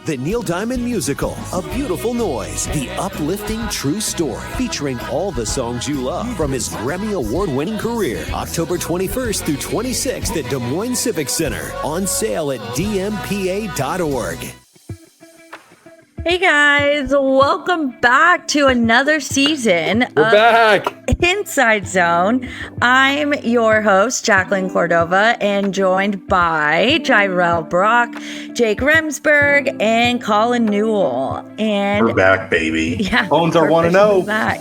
The Neil Diamond Musical, A Beautiful Noise, the uplifting true story, featuring all the songs you love from his Grammy Award-winning career. October 21st through 26th at Des Moines Civic Center. On sale at dmpa.org. Hey guys, welcome back to another season We're back. InCYde Zone. I'm your host, Jacqueline Cordova, and joined by Jirehl Brock, Jake Remsberg, and Colin Newell. And we're back, baby. Yeah, Phones are 1-0. Back.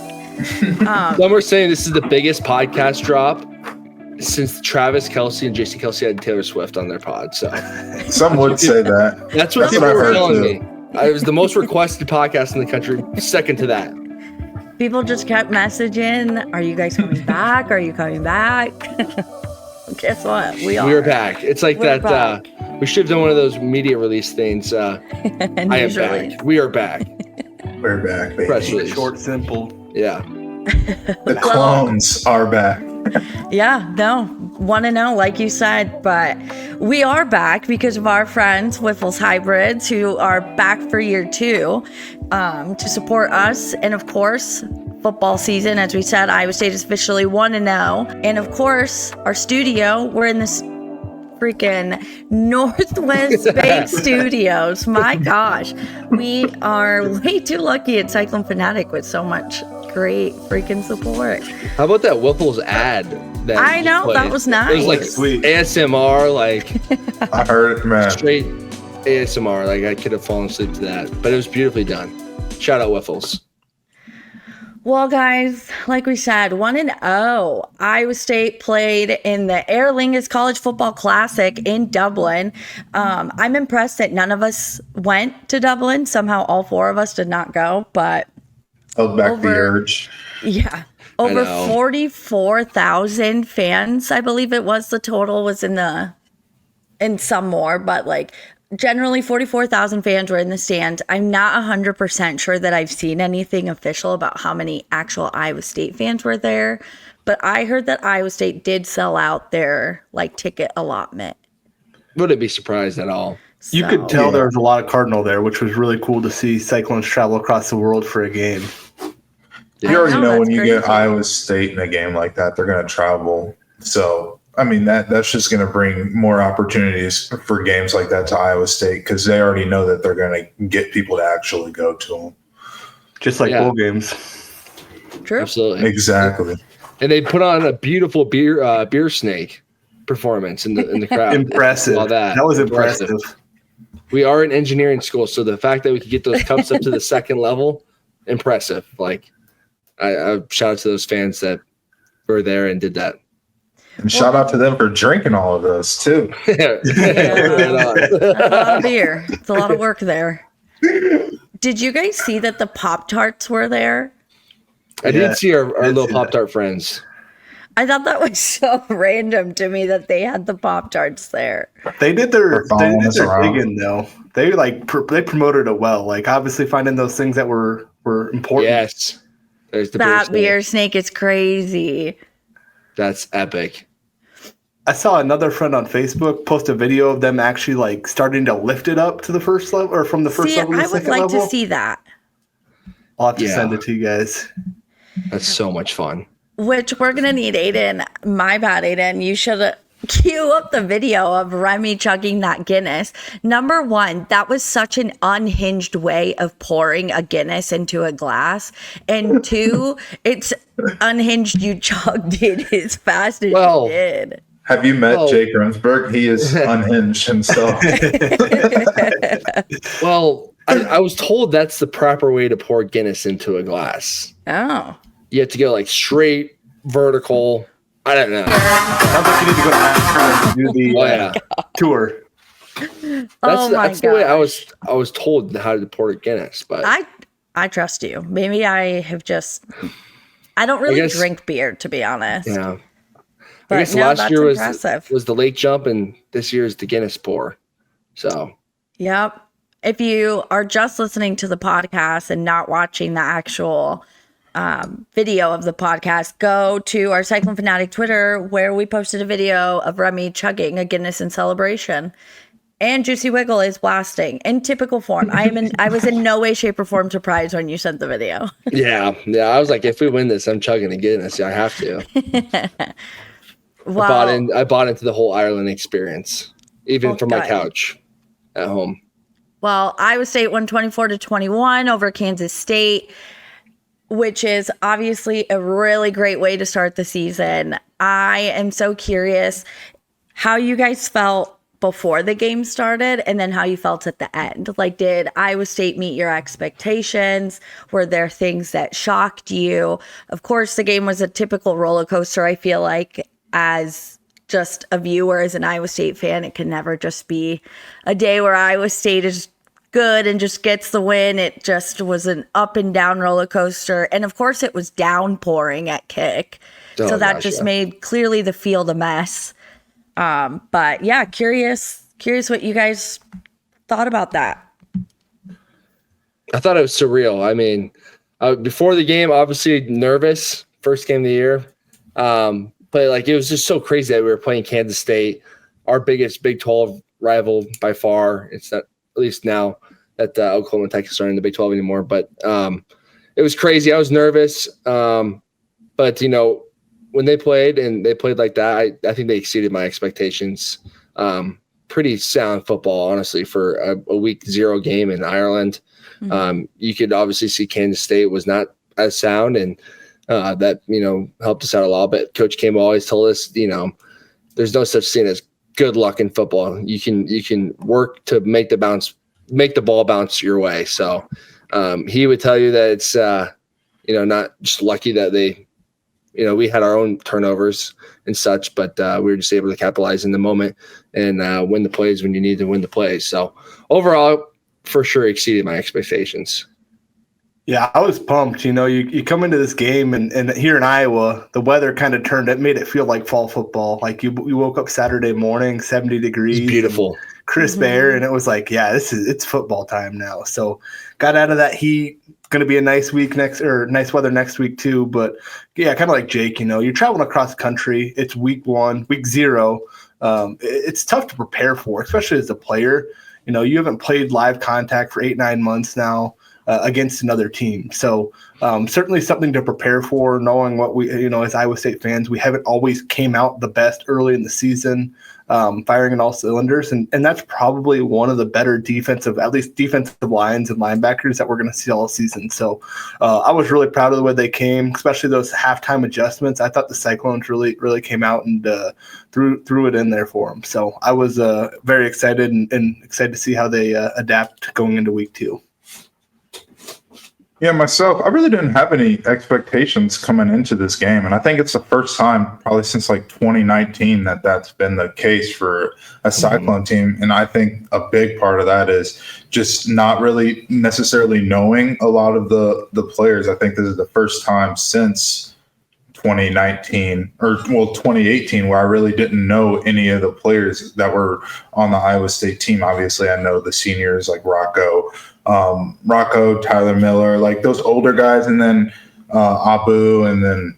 Some are saying this is the biggest podcast drop since Travis Kelce and Jason Kelce had Taylor Swift on their pod. So some would say that. That's what people were telling me. It was the most requested podcast in the country, second to that. People just kept messaging, are you guys coming back? Are you coming back? Guess what? We are back. It's like we're that back. We should have done one of those media release things. I am back. We are back. We're back, baby. Press release. Short, simple. Yeah. The clones are back. Yeah, no, want to know, like you said, but we are back because of our friends, Wyffels Hybrids, who are back for year 2 to support us. And of course, football season, as we said, Iowa State is officially 1-0. And of course, our studio, we're in this freaking Northwest Bank Studios. My gosh, we are way too lucky at Cyclone Fanatic with so much great freaking support. How about that Wyffels ad? That I know, played? That was nice. It was like sweet ASMR, like I heard it, man. Straight ASMR. Like I could have fallen asleep to that, but it was beautifully done. Shout out Wyffels. Well, guys, like we said, 1-0. Iowa State played in the Aer Lingus College Football Classic in Dublin. I'm impressed that none of us went to Dublin. Somehow all 4 of us did not go, but held back the urge. Yeah. Over 44,000 fans, I believe it was. The total was in some more, but like generally 44,000 fans were in the stand. I'm not 100% sure that I've seen anything official about how many actual Iowa State fans were there, but I heard that Iowa State did sell out their like ticket allotment. Wouldn't be surprised at all. You could tell there was a lot of Cardinal there, which was really cool to see Cyclones travel across the world for a game. You already know when you get Iowa State in a game like that, they're going to travel. So, I mean, that's just going to bring more opportunities for games like that to Iowa State because they already know that they're going to get people to actually go to them. Just like bowl games. True. Absolutely. Exactly. And they put on a beautiful beer snake performance in the crowd. Impressive. All that was impressive. We are an engineering school, so the fact that we could get those cups up to the second level, impressive. Like, I shout out to those fans that were there and did that. And shout out to them for drinking all of those, too. That's a lot of beer. It's a lot of work there. Did you guys see that the Pop-Tarts were there? I did see our little Pop-Tart friends. I thought that was so random to me that they had the Pop-Tarts there. They did their digging, though. They they promoted it well. Like, obviously finding those things that were important. Yes. There's the that beer snake is crazy. That's epic. I saw another friend on Facebook post a video of them actually like starting to lift it up to the first level or from the first level to the second level. I would like to see that. I'll have to send it to you guys. That's so much fun. Which we're going to need, Aiden. My bad, Aiden. You should cue up the video of Remy chugging that Guinness. Number 1, that was such an unhinged way of pouring a Guinness into a glass. And 2, it's unhinged. You chugged it as fast as you did. Have you met Jake Remsberg? He is unhinged himself. Well, I was told that's the proper way to pour Guinness into a glass. Oh. You have to go like straight, vertical. I don't know. Sounds like you need to go to Ireland to do the tour. That's the way I was told how to pour a Guinness. But I trust you. Maybe I have I don't really drink beer, to be honest. Yeah. But I guess last year was the lake jump, and this year is the Guinness pour. So. Yep. If you are just listening to the podcast and not watching the actual video of the podcast, go to our Cyclone Fanatic Twitter where we posted a video of Remy chugging a Guinness in celebration. And Juicy Wiggle is blasting in typical form. I was in no way, shape, or form surprised when you sent the video. Yeah. I was like, if we win this, I'm chugging a Guinness. I have to. Well, I bought into the whole Ireland experience, even from my good. couch at home. Well, Iowa State won 24-21 over Kansas State, which is obviously a really great way to start the season. I am so curious how you guys felt before the game started and then how you felt at the end. Like, did Iowa State meet your expectations? Were there things that shocked you? Of course, the game was a typical roller coaster. I feel like as just a viewer, as an Iowa State fan, it can never just be a day where Iowa State is good and just gets the win. It just was an up and down roller coaster. And of course, it was downpouring at kick. So that just made clearly the field a mess. But yeah, curious what you guys thought about that. I thought it was surreal. I mean, before the game, obviously nervous, first game of the year. But like, it was just so crazy that we were playing Kansas State, our biggest Big 12 rival by far. It's not, at least now that Oklahoma and Texas aren't in the Big 12 anymore. But it was crazy. I was nervous. But, you know, when they played like that, I think they exceeded my expectations. Pretty sound football, honestly, for a week 0 game in Ireland. Mm-hmm. You could obviously see Kansas State was not as sound, and that, you know, helped us out a lot. But Coach Campbell always told us, you know, there's no such thing as good luck in football. You can work to make the ball bounce your way. So he would tell you that it's you know, not just lucky that they, you know, we had our own turnovers and such, but we were just able to capitalize in the moment and win the plays when you need to win the plays. So overall, for sure, exceeded my expectations. Yeah, I was pumped. You know, you come into this game and here in Iowa, the weather kind of made it feel like fall football. Like you woke up Saturday morning, 70 degrees. It's beautiful. Crisp air, and it was like, yeah, it's football time now. So got out of that heat. Going to be a nice weather next week too. But yeah, kind of like Jake, you know, you're traveling across the country. It's week 1, week 0. It's tough to prepare for, especially as a player. You know, you haven't played live contact for 8-9 months now against another team. So certainly something to prepare for, knowing what we, you know, as Iowa State fans, we haven't always came out the best early in the season, firing in all cylinders. And that's probably one of the better defensive lines and linebackers that we're going to see all season. So I was really proud of the way they came, especially those halftime adjustments. I thought the Cyclones really, really came out and threw it in there for them. So I was very excited and excited to see how they adapt going into week 2. Yeah, myself, I really didn't have any expectations coming into this game. And I think it's the first time probably since like 2019 that's been the case for a Cyclone team. And I think a big part of that is just not really necessarily knowing a lot of the players. I think this is the first time since 2019 or 2018 where I really didn't know any of the players that were on the Iowa State team. Obviously, I know the seniors like Rocco, Tyler Miller, like those older guys, and then Abu, and then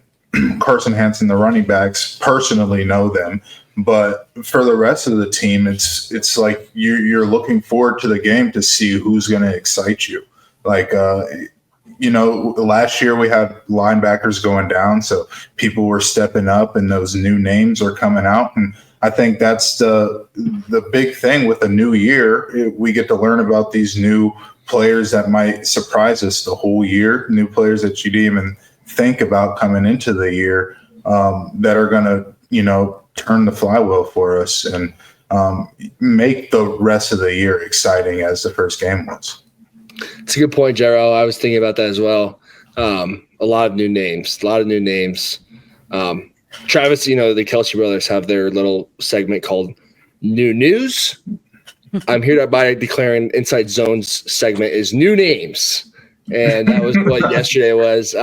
Carson Hansen, the running backs, personally know them. But for the rest of the team, it's like you're looking forward to the game to see who's going to excite you. Like, you know, last year we had linebackers going down, so people were stepping up, and those new names are coming out. And I think that's the big thing with a new year. We get to learn about these new players that might surprise us the whole year, new players that you didn't even think about coming into the year that are going to, you know, turn the flywheel for us and make the rest of the year exciting as the first game was. It's a good point, Jirehl. I was thinking about that as well. A lot of new names. Travis, you know, the Kelsey brothers have their little segment called New News. I'm here by declaring InCYde Zone's segment is new names. And that was what yesterday was.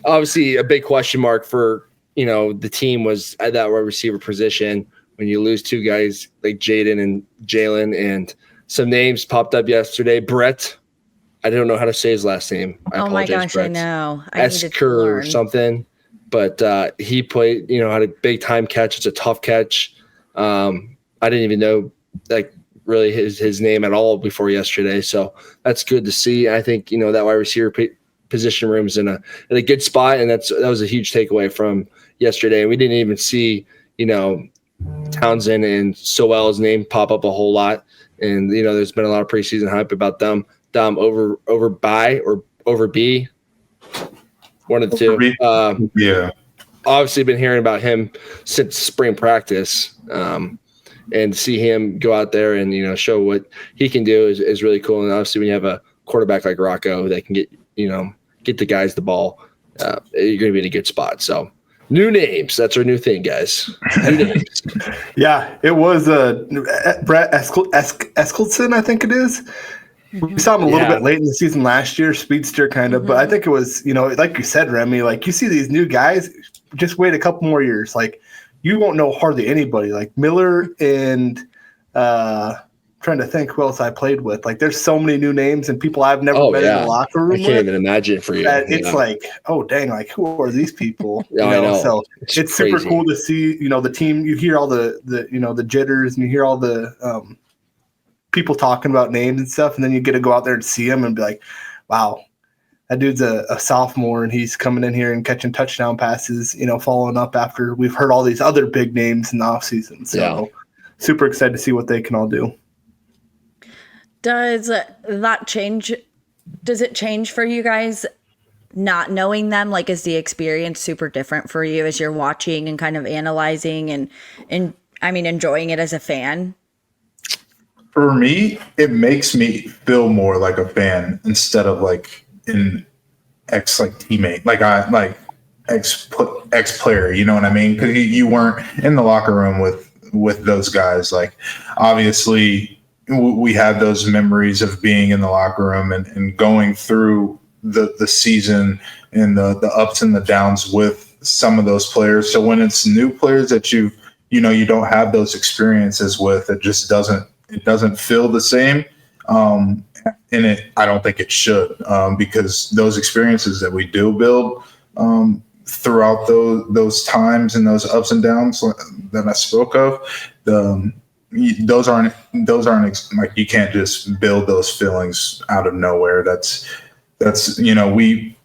Obviously, a big question mark for, you know, the team was at that wide receiver position when you lose 2 guys like Jaden and Jalen, and some names popped up yesterday. Brett, I don't know how to say his last name. Oh my gosh, Brett. I know. Esker or something. But he played, you know, had a big time catch. It's a tough catch. I didn't even know, like, really his name at all before yesterday. So that's good to see. I think, that wide receiver position room is in a good spot, and that was a huge takeaway from yesterday. We didn't even see, Townsend and Sowell's name pop up a whole lot. And, there's been a lot of preseason hype about them over by or over B. One of the two. Yeah. Obviously been hearing about him since spring practice. And to see him go out there and, show what he can do is really cool. And obviously when you have a quarterback like Rocco that can get the guys the ball, you're going to be in a good spot. So new names. That's our new thing, guys. New names. Yeah, it was Brett Eskildson, I think it is. We saw him a little bit late in the season last year, speedster kind of, but I think it was, like you said, Remy, like you see these new guys, just wait a couple more years. Like you won't know hardly anybody. Like Miller and trying to think who else I played with. Like there's so many new names and people I've never met in the locker room. I can't even imagine for you. It's like, oh dang, like who are these people? I know. So it's super cool to see, the team. You hear all the jitters and you hear all the people talking about names and stuff, and then you get to go out there and see him and be like, wow, that dude's a sophomore and he's coming in here and catching touchdown passes, following up after we've heard all these other big names in the offseason. So super excited to see what they can all do. Does that change? Does it change for you guys not knowing them? Like, is the experience super different for you as you're watching and kind of analyzing and enjoying it as a fan? For me, it makes me feel more like a fan instead of like an teammate, like ex player. You know what I mean? Because you weren't in the locker room with those guys. Like obviously, we had those memories of being in the locker room and going through the season and the ups and the downs with some of those players. So when it's new players that you don't have those experiences with, it just doesn't feel the same. I don't think it should, because those experiences that we do build throughout those times and those ups and downs that I spoke of, those aren't like, you can't just build those feelings out of nowhere. That's we've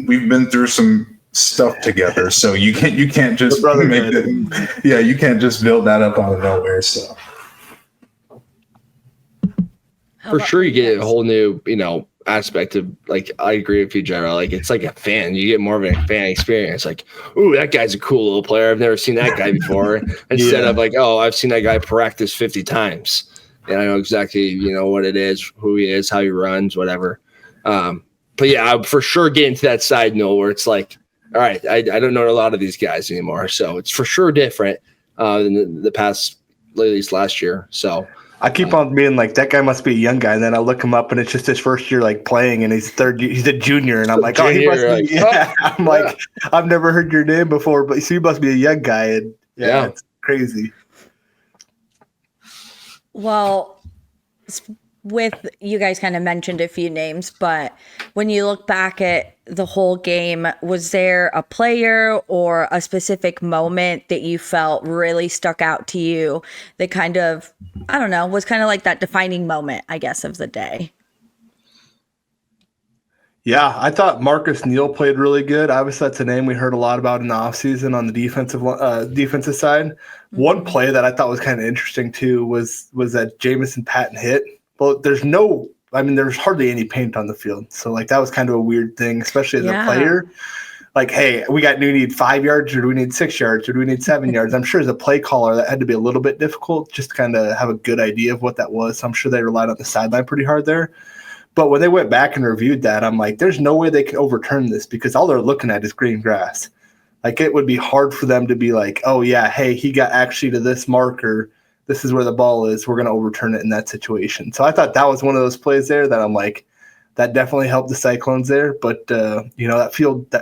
been through some stuff together, so you can't just you can't just build that up out of nowhere. So for sure you get a whole new aspect of, like, I agree with you, Jirehl. Like it's like a fan, you get more of a fan experience. Like, ooh, that guy's a cool little player, I've never seen that guy before. Instead of like, oh, I've seen that guy practice 50 times and I know exactly what it is, who he is, how he runs, whatever. But yeah, I for sure get into that side note where it's like, all right, I don't know a lot of these guys anymore, so it's for sure different than the past, at least last year. So I keep on being like, that guy must be a young guy. And then I look him up and it's just his first year like playing and he's a junior. And I'm like, he must be, I'm like, I've never heard your name before, but you must be a young guy. And it's crazy. Well, with you guys kind of mentioned a few names, but when you look back at the whole game, was there a player or a specific moment that you felt really stuck out to you that kind of, I don't know, was kind of like that defining moment, I guess, of the day? Yeah, I thought Marcus Neal played really good. Obviously, that's a name we heard a lot about in the offseason on the defensive side. Mm-hmm. One play that I thought was kind of interesting, too, was that Jamison Patton hit. Well, there's hardly any paint on the field. So, like, that was kind of a weird thing, especially as a player. Like, hey, do we need 5 yards or do we need 6 yards or do we need 7 yards? I'm sure as a play caller that had to be a little bit difficult just to kind of have a good idea of what that was. So I'm sure they relied on the sideline pretty hard there. But when they went back and reviewed that, I'm like, there's no way they can overturn this because all they're looking at is green grass. Like, it would be hard for them to be like, oh, yeah, hey, he got actually to this marker. This is where the ball is. We're going to overturn it in that situation. So I thought that was one of those plays there that I'm like, that definitely helped the Cyclones there. But, that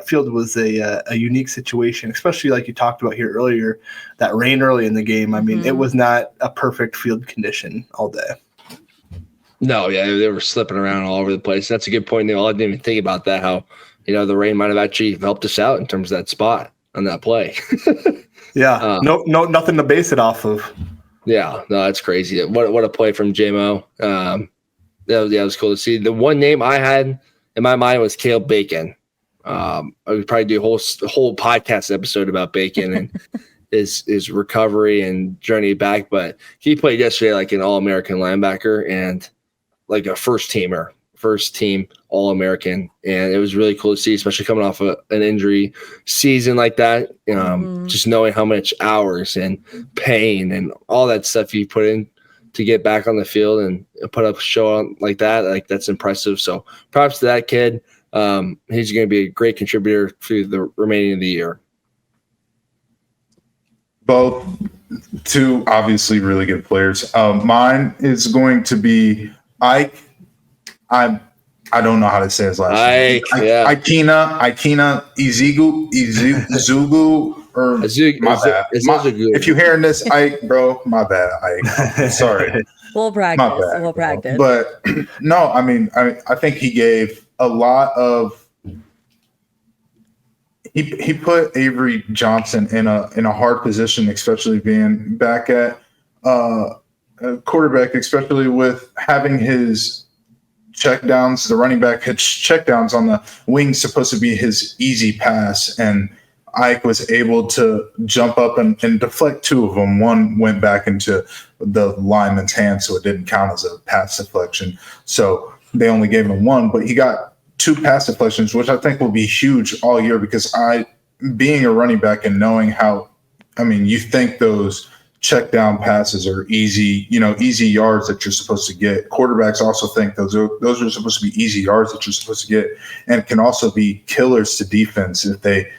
field was a unique situation, especially like you talked about here earlier, that rain early in the game. I mean, It was not a perfect field condition all day. No, yeah, they were slipping around all over the place. That's a good point, Neil. I didn't even think about that, how, the rain might have actually helped us out in terms of that spot on that play. Yeah, nothing to base it off of. Yeah, no, that's crazy. What a play from JMO. That was cool to see. The one name I had in my mind was Caleb Bacon. I would probably do a whole podcast episode about Bacon and his recovery and journey back. But he played yesterday like an All-American linebacker and like a first team All-American. And it was really cool to see, especially coming off an injury season like that. Just knowing how much hours and pain and all that stuff you put in to get back on the field and put up a show on like that. Like, that's impressive. So props to that kid. He's going to be a great contributor through the remaining of the year. Both two obviously really good players. Mine is going to be Ike. I don't know how to say his last name. Ikena Izugu. Or my bad. If you're hearing this, Ike, bro, my bad, Ike. Sorry. We'll practice. But no, I mean, I think he gave a lot of. He put Avery Johnson in a hard position, especially being back at quarterback, especially with having his checkdowns. The running back hits checkdowns on the wing, supposed to be his easy pass, and Ike was able to jump up and deflect two of them. One went back into the lineman's hand, so it didn't count as a pass deflection. So they only gave him one, but he got two pass deflections, which I think will be huge all year because being a running back and knowing how, you think those check down passes are easy yards that you're supposed to get. Quarterbacks also think those are supposed to be easy yards that you're supposed to get, and can also be killers to defense if they,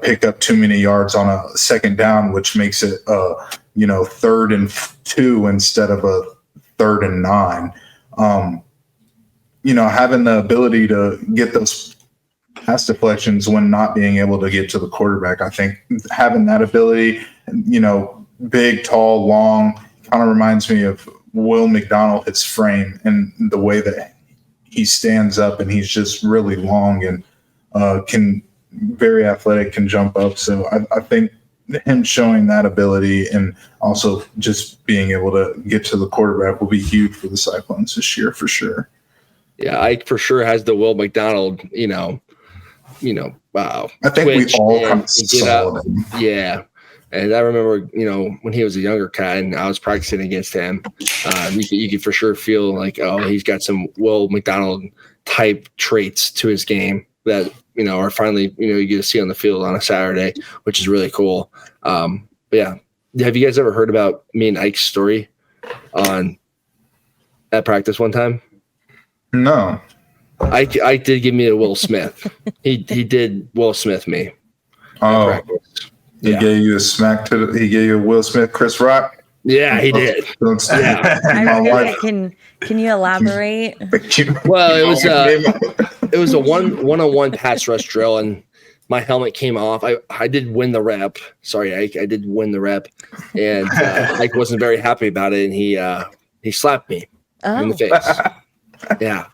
pick up too many yards on a second down, which makes it 3rd and 2 instead of a 3rd and 9. Having the ability to get those pass deflections when not being able to get to the quarterback, I think having that ability, big, tall, long, kind of reminds me of Will McDonald, his frame and the way that he stands up, and he's just really long and can very athletic, can jump up. So I think him showing that ability and also just being able to get to the quarterback will be huge for the Cyclones this year for sure. Yeah, Ike for sure has the Will McDonald, wow. I think we all kind of saw him. Yeah. And I remember, when he was a younger cat and I was practicing against him, you could for sure feel like, oh, he's got some Will McDonald type traits to his game that, are finally, you get to see on the field on a Saturday, which is really cool. But yeah. Have you guys ever heard about me and Ike's story at practice one time? No. Ike did give me a Will Smith. He did Will Smith me. Oh, he gave you a smack he gave you a Will Smith, Chris Rock. Yeah, he did. Yeah. Can you elaborate? Well, it was a one-on-one pass rush drill, and my helmet came off. I did win the rep. Sorry, Ike. I did win the rep, and Ike wasn't very happy about it, and he slapped me in the face. Yeah.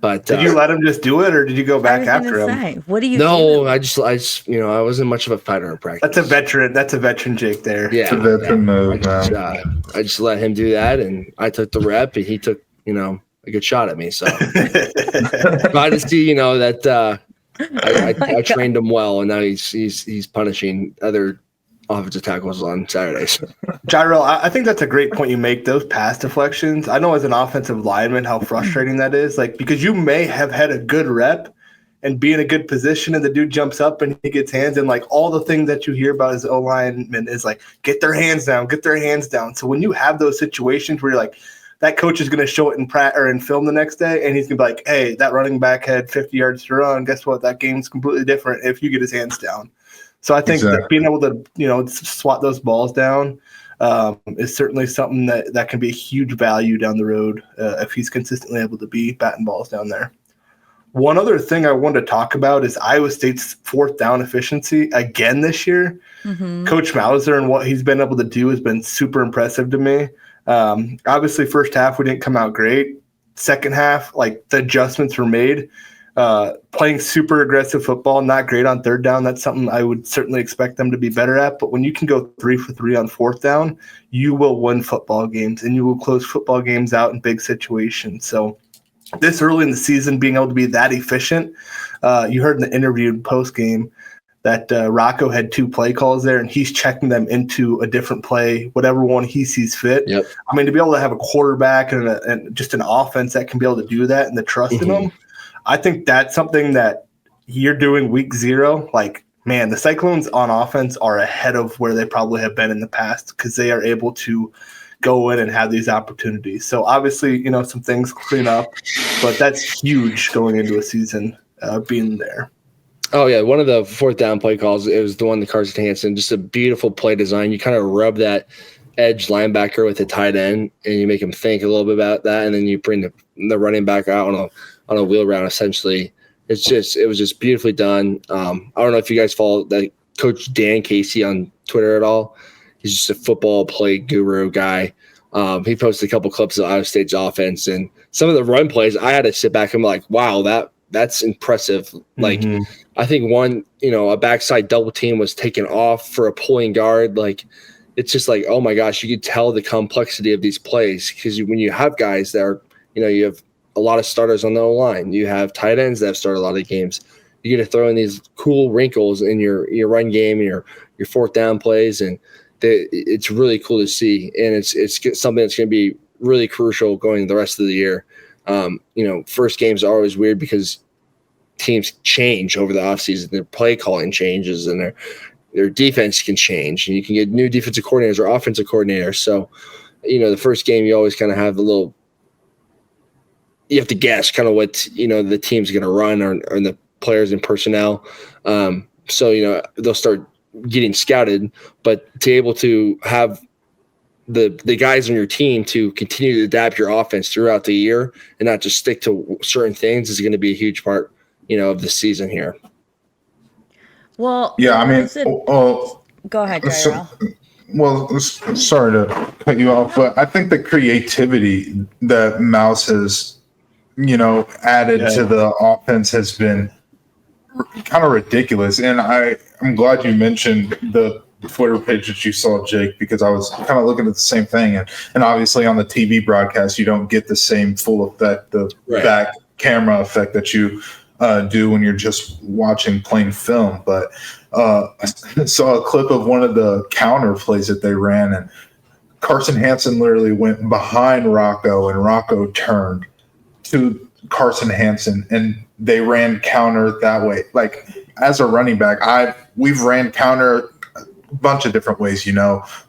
But did you let him just do it, or did you go back after him? What do you? No, I wasn't much of a fighter in practice. That's a veteran, Jake. There, yeah, it's a veteran move. I just let him do that, and I took the rep, and he took a good shot at me. So I just see that I trained him well, and now he's punishing other offensive tackles on Saturdays. Jirehl, I think that's a great point you make. Those pass deflections, I know as an offensive lineman how frustrating that is. Like, because you may have had a good rep and be in a good position, and the dude jumps up and he gets hands, and like all the things that you hear about as O lineman is like, get their hands down. So when you have those situations where you're like, that coach is going to show it in film the next day, and he's going to be like, hey, that running back had 50 yards to run. Guess what? That game's completely different if you get his hands down. So I think that being able to, swat those balls down is certainly something that can be a huge value down the road if he's consistently able to be batting balls down there. One other thing I wanted to talk about is Iowa State's 4th down efficiency again this year. Mm-hmm. Coach Mauser and what he's been able to do has been super impressive to me. Obviously, first half we didn't come out great. Second half, like the adjustments were made. Playing super aggressive football, not great on third down. That's something I would certainly expect them to be better at. But when you can go 3 for 3 on fourth down, you will win football games and you will close football games out in big situations. So this early in the season, being able to be that efficient, you heard in the interview post game that Rocco had 2 play calls there, and he's checking them into a different play, whatever one he sees fit. Yep. I mean, to be able to have a quarterback and just an offense that can be able to do that and the trust in them, I think that's something that you're doing week 0. Like, man, the Cyclones on offense are ahead of where they probably have been in the past because they are able to go in and have these opportunities. So obviously, some things clean up, but that's huge going into a season being there. Oh, yeah. One of the fourth down play calls, it was the one to Carson Hansen. Just a beautiful play design. You kind of rub that edge linebacker with the tight end, and you make him think a little bit about that, and then you bring the running back out on a wheel route, essentially. It was just beautifully done. I don't know if you guys follow Coach Dan Casey on Twitter at all. He's just a football play guru guy. He posted a couple clips of Iowa State's offense, and some of the run plays, I had to sit back and be like, wow, that's impressive. Like, I think one, a backside double team was taken off for a pulling guard. Like, it's just like, oh my gosh, you could tell the complexity of these plays because when you have guys that are, you have a lot of starters on the line, you have tight ends that have started a lot of games. You get to throw in these cool wrinkles in your run game and your fourth down plays, and it's really cool to see. And it's something that's going to be really crucial going the rest of the year. First games are always weird because teams change over the offseason. Their play calling changes and their defense can change, and you can get new defensive coordinators or offensive coordinators. So, the first game you always kind of have you have to guess kind of what, the team's going to run or the players and personnel. So, they'll start getting scouted, but to be able to have the guys on your team to continue to adapt your offense throughout the year and not just stick to certain things is going to be a huge part, of the season here. Well, yeah, I mean, go ahead, Jirehl. Well, sorry to cut you off, but I think the creativity that Mouse has, added to the offense has been kind of ridiculous. And I'm glad you mentioned the Twitter page that you saw, Jake, because I was kind of looking at the same thing. And obviously on the TV broadcast, you don't get the same full effect, the back camera effect that you do when you're just watching plain film. But I saw a clip of one of the counter plays that they ran, and Carson Hansen literally went behind Rocco, and Rocco turned to Carson Hansen, and they ran counter that way. Like, as a running back, we've ran counter a bunch of different ways,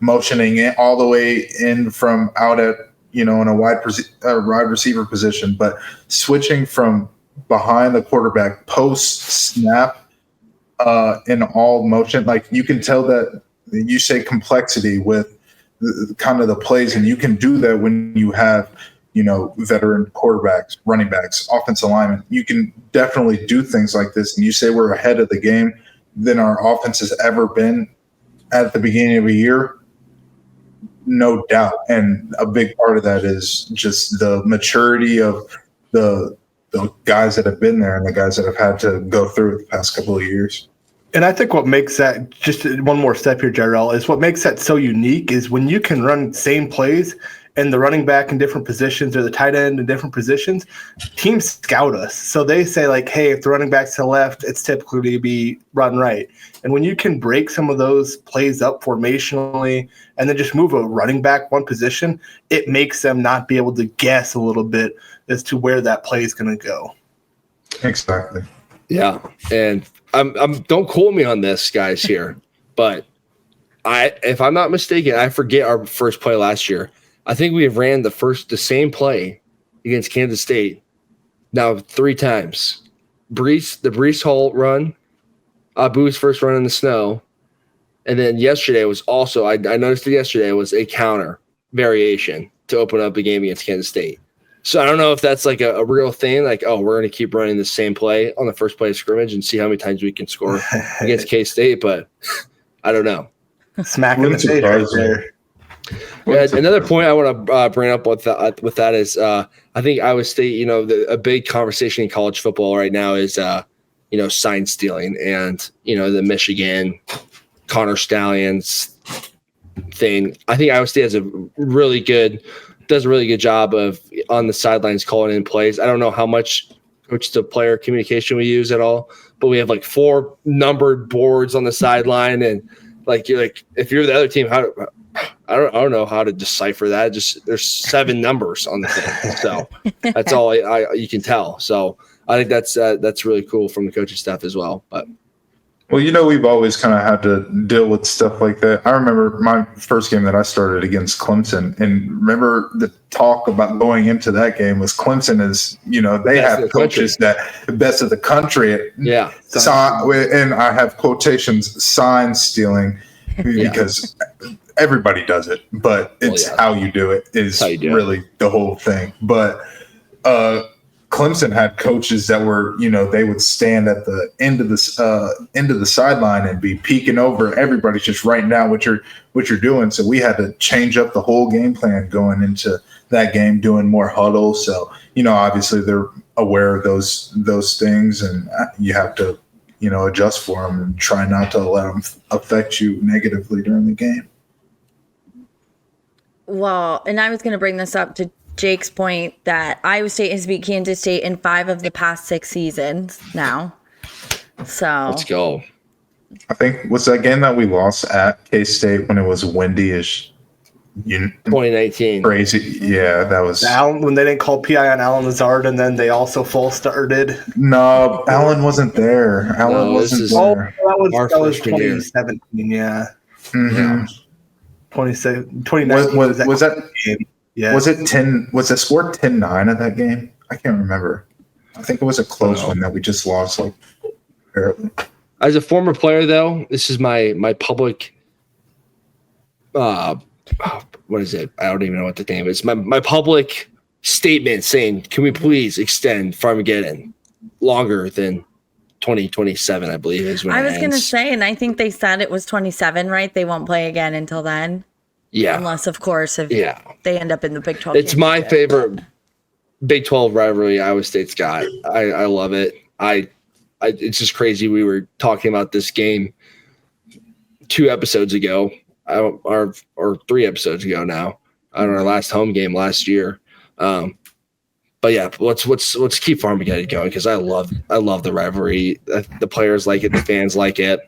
motioning it all the way in from out at, in a wide receiver position, but switching from behind the quarterback post snap in all motion. Like, you can tell that you say complexity with kind of the plays, and you can do that when you have, veteran quarterbacks, running backs, offensive linemen. You can definitely do things like this. And you say we're ahead of the game than our offense has ever been at the beginning of a year. No doubt. And a big part of that is just the maturity of the guys that have been there and the guys that have had to go through it the past couple of years. And I think what makes that, just one more step here, Jirehl, is what makes that so unique is when you can run same plays and the running back in different positions or the tight end in different positions, teams scout us. So they say, like, hey, if the running back's to the left, it's typically to be run right. And when you can break some of those plays up formationally and then just move a running back one position, it makes them not be able to guess a little bit as to where that play is going to go. Exactly. Yeah. And I'm don't quote me on this, guys, here, but if I'm not mistaken, I forget our first play last year. I think we have ran the same play against Kansas State now 3 times. The Breece Hall run, Abu's first run in the snow, and then yesterday was also, I noticed it yesterday, was a counter variation to open up the game against Kansas State. So I don't know if that's like a real thing, like, oh, we're going to keep running the same play on the first play of scrimmage and see how many times we can score against K-State, but I don't know. Smacking the face right there. Yeah, another point I want to bring up with that is I think Iowa State, a big conversation in college football right now is, sign stealing and, the Michigan Connor Stallions thing. I think Iowa State does a really good job of on the sidelines calling in plays. I don't know how much coach-to-player communication we use at all, but we have like 4 numbered boards on the sideline, and like you're like, if you're the other team, I don't know how to decipher that. Just there's 7 numbers on the thing, so that's all you can tell. So I think that's really cool from the coaching staff as well. But we've always kind of had to deal with stuff like that. I remember my first game that I started against Clemson, and remember the talk about going into that game was Clemson is, they have coaches that best of the country. Yeah. And I have quotations, sign stealing, because everybody does it, but it's how you do it is really the whole thing. But Clemson had coaches that were, they would stand at the end of the sideline and be peeking over. Everybody's just writing down what you're doing. So we had to change up the whole game plan going into that game, doing more huddle. So obviously they're aware of those things, and you have to adjust for them and try not to let them affect you negatively during the game. Well, and I was going to bring this up to Jake's point that Iowa State has beat Kansas State in 5 of the past 6 seasons now. So let's go. I think was that game that we lost at K-State when it was windy-ish. 2019. Crazy. Yeah, that was Allen, when they didn't call PI on Allen Lazard, and then they also false started. No, Allen wasn't there. Allen wasn't there. That was 2017. Yeah. Mm-hmm. Yeah. 2019 was that game. Yeah. Was it 10? Was the score 10-9 at that game? I can't remember. I think it was a close one that we just lost barely. As a former player, though, this is my public. What is it? I don't even know what the name is. My public statement saying, "Can we please extend Farmageddon longer than 2027?" I believe is when I was going to say, and I think they said it was 27, right? They won't play again until then. Yeah, unless of course if they end up in the Big 12. It's my favorite Big 12 rivalry Iowa State's got. I love it. It's just crazy. We were talking about this game 2 episodes ago, or 3 episodes ago now, on our last home game last year. But yeah, let's keep Farmageddon going, because I love the rivalry. The players like it, the fans like it.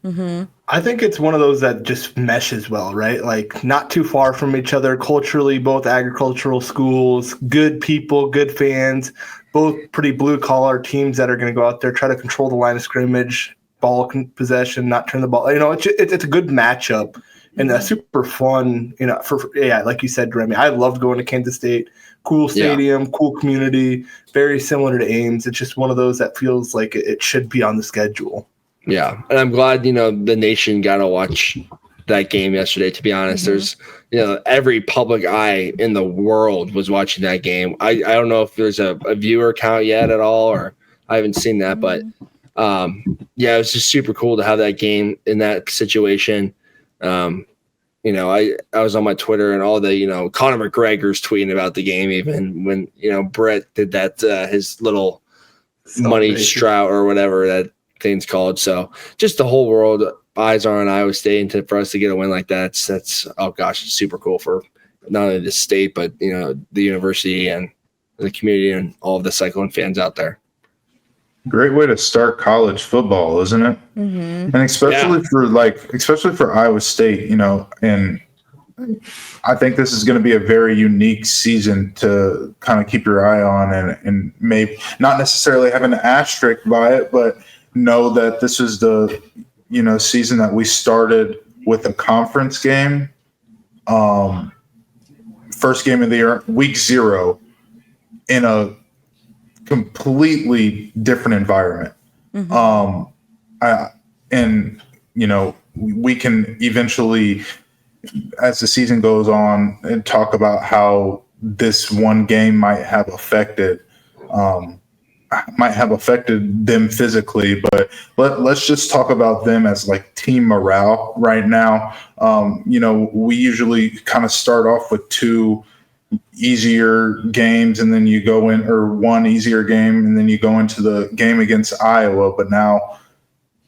Mm-hmm. I think it's one of those that just meshes well, right? Like not too far from each other culturally, both agricultural schools, good people, good fans, both pretty blue collar teams that are going to go out there, try to control the line of scrimmage, ball possession, not turn the ball. It's a good matchup and a super fun, like you said, Remy, I loved going to Kansas State. Cool stadium, cool community, very similar to Ames. It's just one of those that feels like it should be on the schedule. Yeah, and I'm glad, the nation got to watch that game yesterday, to be honest. Mm-hmm. There's, every public eye in the world was watching that game. I don't know if there's a viewer count yet at all, or I haven't seen that, but it was just super cool to have that game in that situation. I was on my Twitter, and all the, Conor McGregor's tweeting about the game, even when, Brett did that, his little money strout or whatever that thing's called. So just the whole world eyes are on Iowa State, and for us to get a win like that, that's oh gosh, it's super cool for not only the state, but the university and the community and all of the Cyclone fans out there. Great way to start college football, isn't it? Mm-hmm. And especially for Iowa State, and I think this is going to be a very unique season to kind of keep your eye on, and maybe not necessarily have an asterisk by it, but know that this is the season that we started with a conference game, first game of the year, week 0, in a completely different environment. Mm-hmm. We can eventually, as the season goes on, and talk about how this one game might have affected might have affected them physically, but let's just talk about them as like team morale right now. We usually kind of start off with 2 easier games and then you go in, or 1 easier game and then you go into the game against Iowa. But now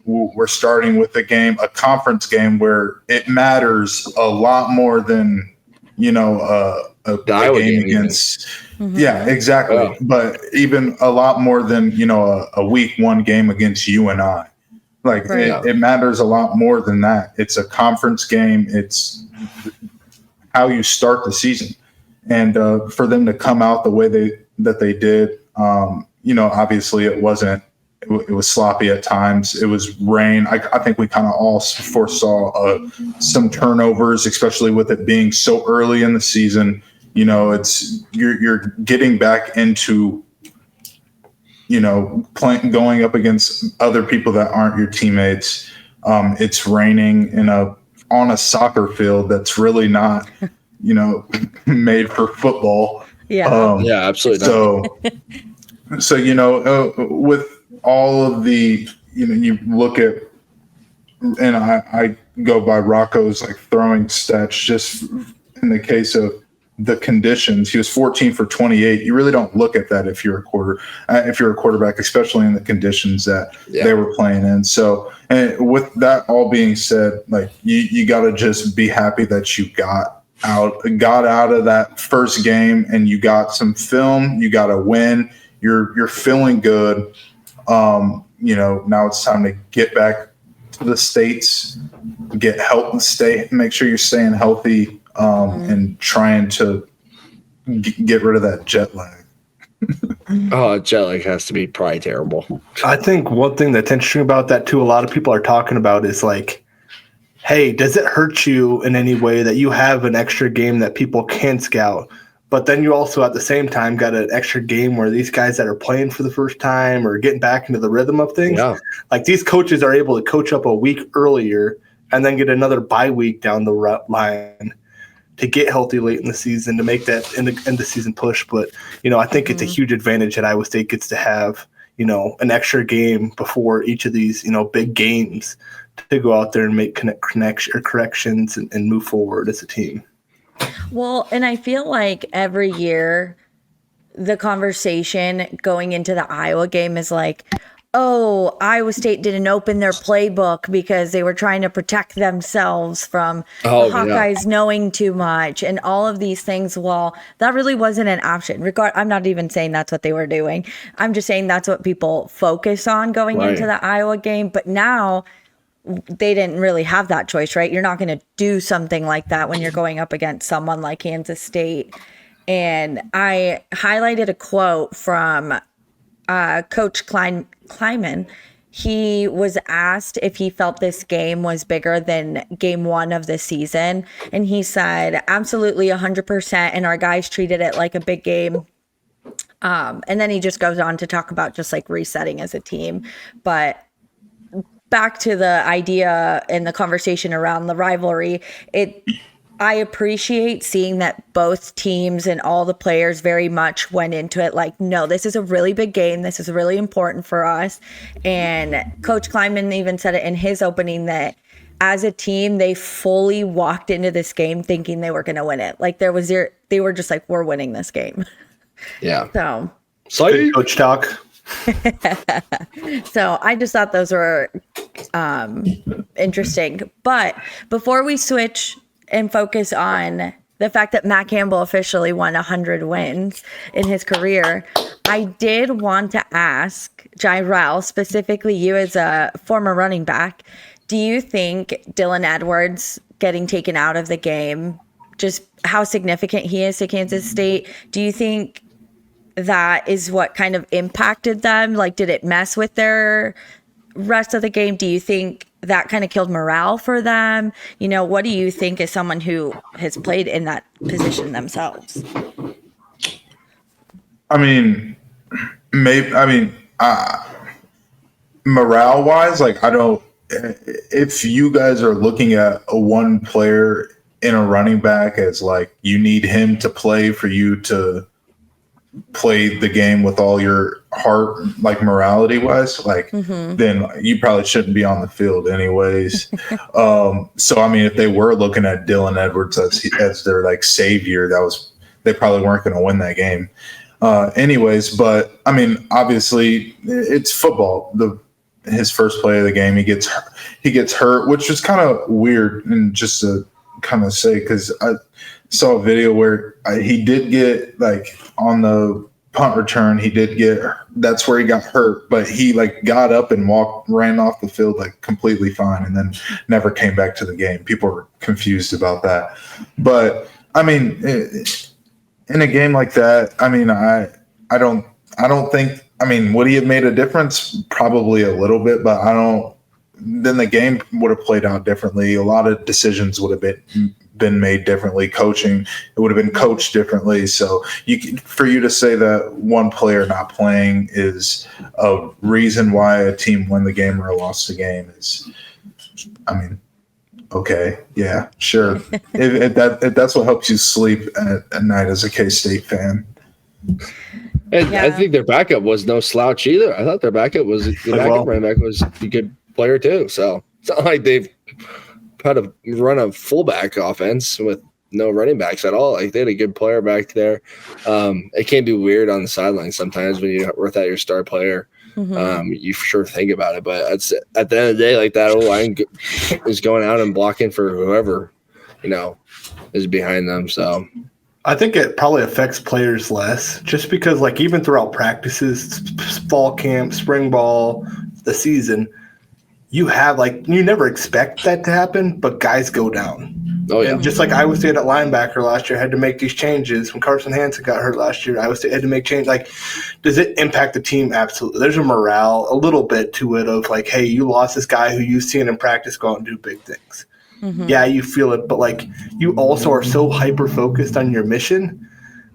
we're starting with a conference game where it matters a lot more than, a game against. Mm-hmm. Yeah, exactly. Oh. But even a lot more than, a week 1 game against UNI. Like right. It matters a lot more than that. It's a conference game. It's how you start the season. And for them to come out the way that they did, obviously it was sloppy at times. It was rain. I think we kind of all foresaw some turnovers, especially with it being so early in the season. It's you're getting back into, going up against other people that aren't your teammates. It's raining on a soccer field that's really not, made for football. Yeah. Yeah, absolutely. So with all of the, you look at, and I go by Rocco's like throwing stats, just in the case of the conditions. He was 14 for 28. You really don't look at that if you're a quarterback, especially in the conditions that they were playing in. So, and with that all being said, like you got to just be happy that you got out of that first game and you got some film. You got a win. You're feeling good. Now it's time to get back to the States, get help, make sure you're staying healthy, and trying to get rid of that jet lag. Jet lag has to be probably terrible. I think one thing that's interesting about that too, a lot of people are talking about is like, hey, does it hurt you in any way that you have an extra game that people can scout? But then you also at the same time got an extra game where these guys that are playing for the first time or getting back into the rhythm of things, like these coaches are able to coach up a week earlier and then get another bye week down the line to get healthy late in the season to make that end of season push. But, I think it's a huge advantage that Iowa State gets to have, an extra game before each of these, big games to go out there and make corrections and move forward as a team. Well, and I feel like every year the conversation going into the Iowa game is like, oh, Iowa State didn't open their playbook because they were trying to protect themselves from the Hawkeyes knowing too much and all of these things. Well, that really wasn't an option. I'm not even saying that's what they were doing. I'm just saying that's what people focus on going into the Iowa game. But now they didn't really have that choice, right? You're not going to do something like that when you're going up against someone like Kansas State. And I highlighted a quote from Coach Kleiman. He was asked if he felt this game was bigger than game 1 of the season. And he said, absolutely 100%. And our guys treated it like a big game. And then he just goes on to talk about just like resetting as a team. But back to the idea and the conversation around the rivalry, I appreciate seeing that both teams and all the players very much went into it like, no, this is a really big game. This is really important for us. And Coach Kleiman even said it in his opening that as a team, they fully walked into this game thinking they were going to win it. Like they were just like, we're winning this game. Yeah. So good coach talk. So I just thought those were interesting. But before we switch and focus on the fact that Matt Campbell officially won 100 wins in his career, I did want to ask Jirehl, specifically you as a former running back, do you think Dylan Edwards getting taken out of the game, just how significant he is to Kansas State, do you think that is what kind of impacted them? Like, did it mess with their rest of the game? Do you think that kind of killed morale for them? What do you think as someone who has played in that position themselves? Morale wise, like, I don't, if you guys are looking at a one player in a running back as like, you need him to play for you to play the game with all your heart, like morality wise, like then you probably shouldn't be on the field anyways. So I mean, if they were looking at Dylan Edwards as their like savior, they probably weren't going to win that game. Anyways, but I mean, obviously it's football. His first play of the game, he gets hurt, which is kind of weird. And just to kind of say, because I saw a video where he did get like on the punt return, that's where he got hurt, but he like got up and ran off the field like completely fine, and then never came back to the game. People were confused about that, but I mean, in a game like that, I mean, I don't think. I mean, would he have made a difference? Probably a little bit, but then the game would have played out differently. A lot of decisions would have been made differently. Coaching, it would have been coached differently. So for you to say that one player not playing is a reason why a team won the game or lost the game is, I mean, okay, yeah, sure. if that's what helps you sleep at night as a K-State fan. And I think their backup was no slouch either. I thought their backup was running back was a good player too. So it's not like they've had to run a fullback offense with no running backs at all. Like they had a good player back there. It can be weird on the sideline sometimes when you're without your star player. You for sure think about it, but at the end of the day, like that O-line is going out and blocking for whoever is behind them. So I think it probably affects players less, just because like even throughout practices, fall camp, spring ball, the season, you never expect that to happen, but guys go down. Oh yeah. And just like Iowa State at linebacker last year had to make these changes when Carson Hansen got hurt last year. Iowa State had to make changes. Like, does it impact the team? Absolutely. There's a morale, a little bit to it of like, hey, you lost this guy who you've seen in practice go out and do big things. Yeah, you feel it, but like you also are so hyper focused on your mission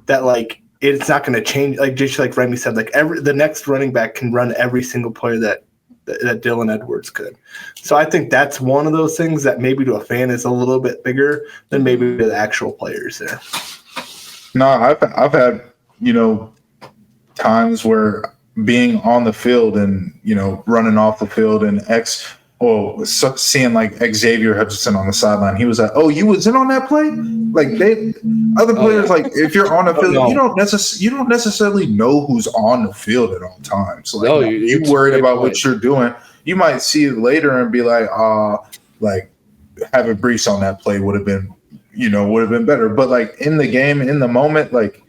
that like it's not going to change. Like just like Remy said, like the next running back can run every single player that Dylan Edwards could. So I think that's one of those things that maybe to a fan is a little bit bigger than maybe to the actual players there. No, I've had times where being on the field and running off the field and seeing like Xavier Hutchinson on the sideline, he was like, "Oh, you was in on that play?" Like other players, like if you're on the field, you don't necessarily know who's on the field at all times. Like you worried about what you're doing. You might see it later and be like, like having Brees on that play would have been better. But like in the game, in the moment, like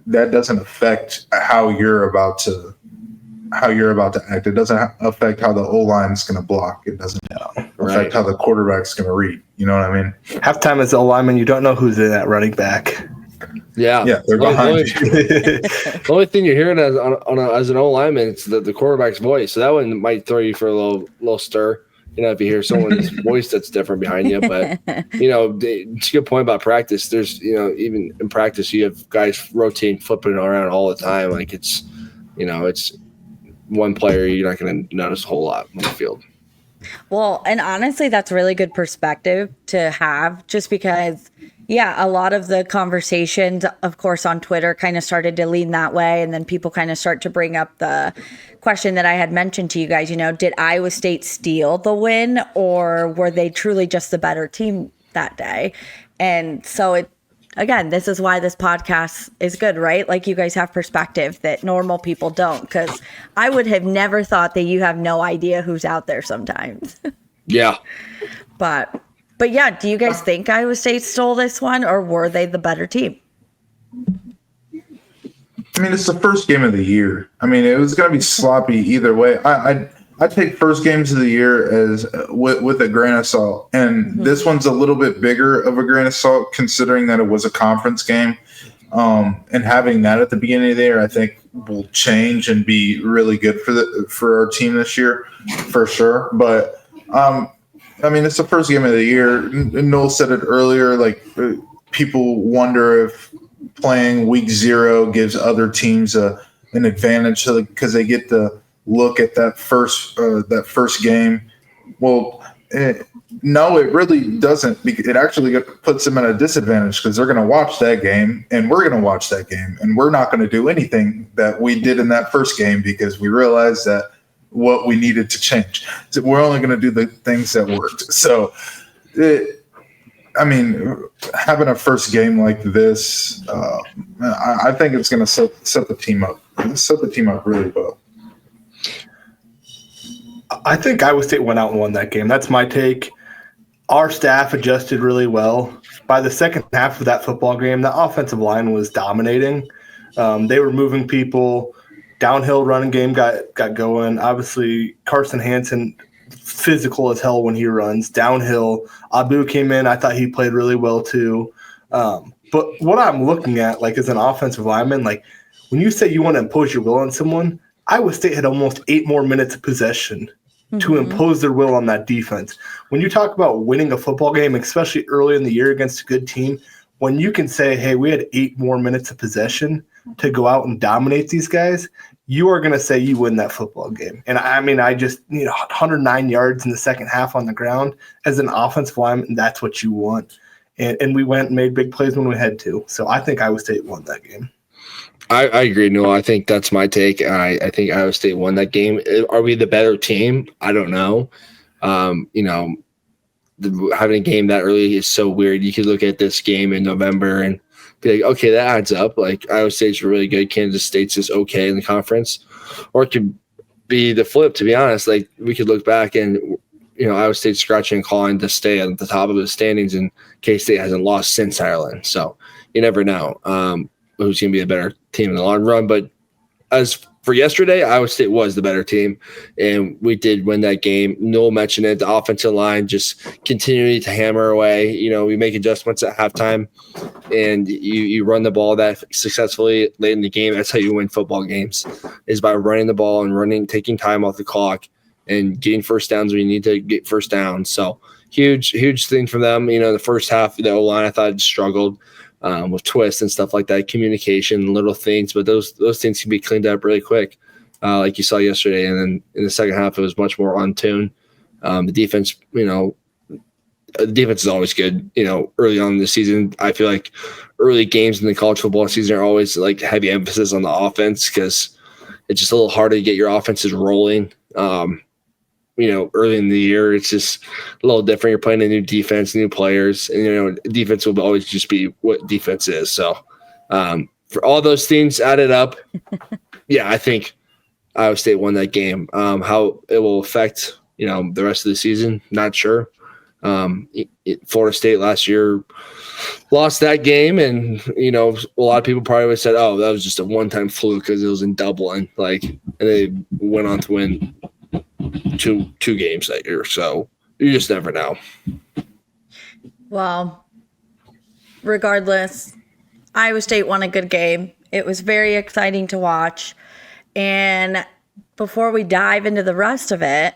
that doesn't affect how you're about to act. It doesn't affect how the O-line is going to block. It doesn't affect how the quarterback's going to read. You know what I mean? Halftime as the O-lineman, you don't know who's in that running back. Yeah, they're behind you. The only thing you're hearing as an O-lineman is the quarterback's voice. So that one might throw you for a little stir. If you hear someone's voice that's different behind you. But it's a good point about practice. There's even in practice you have guys rotating, flipping around all the time. Like it's one player you're not going to notice a whole lot on the field. Well, and honestly, that's really good perspective to have, just because, a lot of the conversations, of course, on Twitter kind of started to lean that way. And then people kind of start to bring up the question that I had mentioned to you guys, did Iowa State steal the win, or were they truly just the better team that day? And so again, this is why this podcast is good, right? Like you guys have perspective that normal people don't, because I would have never thought that you have no idea who's out there sometimes. Yeah. But yeah, do you guys think Iowa State stole this one, or were they the better team? I mean, it's the first game of the year. I mean, it was going to be sloppy either way. I take first games of the year as with a grain of salt, and this one's a little bit bigger of a grain of salt considering that it was a conference game, and having that at the beginning of the year, I think will change and be really good for our team this year, for sure. But I mean, it's the first game of the year. Noel said it earlier. Like people wonder if playing week 0 gives other teams an advantage because they get to look at that first game. Well, No, it really doesn't. It actually puts them at a disadvantage because they're going to watch that game and we're going to watch that game. And we're not going to do anything that we did in that first game because we realized that what we needed to change. So we're only going to do the things that worked. So, having a first game like this, I think it's going to set the team up. Set the team up really well. I think Iowa State went out and won that game. That's my take. Our staff adjusted really well. By the second half of that football game, the offensive line was dominating. They were moving people. Downhill running game got going. Obviously, Carson Hansen, physical as hell when he runs. Downhill, Abu came in. I thought he played really well too. But what I'm looking at, like as an offensive lineman, like when you say you want to impose your will on someone, Iowa State had almost 8 more minutes of possession to impose their will on that defense. When you talk about winning a football game, especially early in the year against a good team, when you can say, hey, we had 8 more minutes of possession to go out and dominate these guys, you are going to say you win that football game. And I just 109 yards in the second half on the ground as an offensive lineman, that's what you want. And we went and made big plays when we had to. So I think Iowa State won that game. I agree, Noel. I think that's my take. I think Iowa State won that game. Are we the better team? I don't know. Having a game that early is so weird. You could look at this game in November and be like, okay, that adds up. Like Iowa State's really good. Kansas State's just okay in the conference. Or it could be the flip, to be honest. Like we could look back and, Iowa State's scratching and clawing to stay at the top of the standings, and K-State hasn't lost since Ireland. So you never know who's going to be a better team in the long run. But as for yesterday, Iowa State was the better team, and we did win that game. Noel mentioned it. The offensive line just continuing to hammer away. We make adjustments at halftime, and you run the ball that successfully late in the game. That's how you win football games, is by running the ball and taking time off the clock and getting first downs when you need to get first downs. So huge thing for them. The first half of the O-line, I thought, struggled with twists and stuff like that, communication, little things, but those things can be cleaned up really quick, like you saw yesterday. And then in the second half, it was much more on tune. The defense, the defense is always good. Early on in the season, I feel like early games in the college football season are always like heavy emphasis on the offense because it's just a little harder to get your offenses rolling. Early in the year, it's just a little different. You're playing a new defense, new players, and, defense will always just be what defense is. So for all those things added up, yeah, I think Iowa State won that game. How it will affect, the rest of the season, not sure. Florida State last year lost that game, and, a lot of people probably would have said, oh, that was just a one-time fluke because it was in Dublin. And they went on to win two games that year, so you just never know. Well, regardless, Iowa State won a good game. It was very exciting to watch. And before we dive into the rest of it,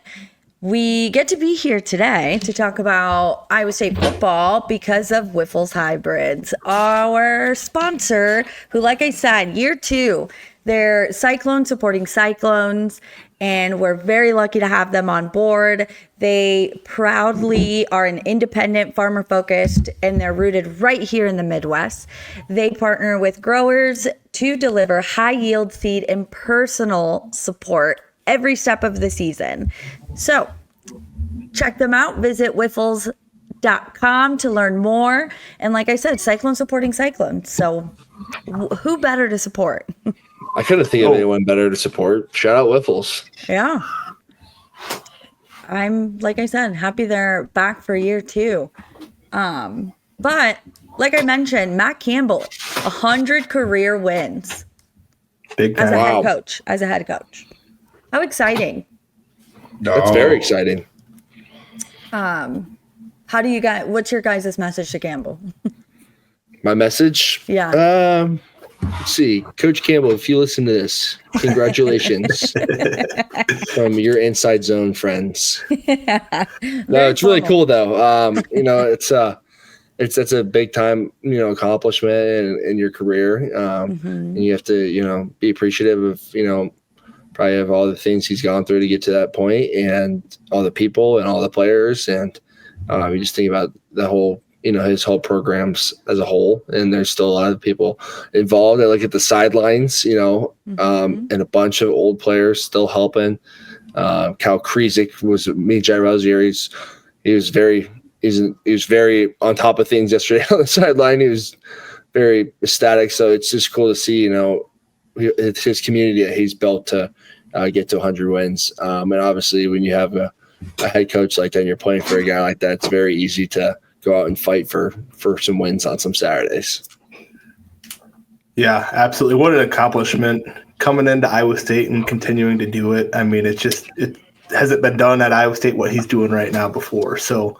we get to be here today to talk about Iowa State football because of Wyffels Hybrids, our sponsor, who, like I said, year 2, they're Cyclone supporting Cyclones, and we're very lucky to have them on board. They proudly are an independent, farmer-focused, and they're rooted right here in the Midwest. They partner with growers to deliver high-yield seed and personal support every step of the season. So check them out. Visit Wyffels.com to learn more. And like I said, Cyclone supporting Cyclones. So who better to support? I couldn't think of anyone better to support. Shout out Wyffels. Yeah. I'm, like I said, happy they're back for year 2. But like I mentioned, Matt Campbell, 100 career wins. Big time. As a head coach. How exciting. That's very exciting. How do you guys, what's your guys' message to Campbell? My message? Yeah. Let's see. Coach Campbell, if you listen to this, congratulations from your InCYde Zone friends. No, it's really cool though. It's a big time, accomplishment in your career. And you have to, be appreciative of, probably of all the things he's gone through to get to that point, and all the people and all the players. And You just think about the whole, his whole programs as a whole, and there's still a lot of people involved. I look at the sidelines, and a bunch of old players still helping. Cal Krizik was me, Jirehl's year. He was very on top of things yesterday on the sideline. He was very ecstatic. So it's just cool to see, it's his community that he's built to get to 100 wins. And obviously, when you have a head coach like that and you're playing for a guy like that, it's very easy to go out and fight for some wins on some Saturdays. Yeah, absolutely. What an accomplishment coming into Iowa State and continuing to do it. I mean, it hasn't been done at Iowa State what he's doing right now before. So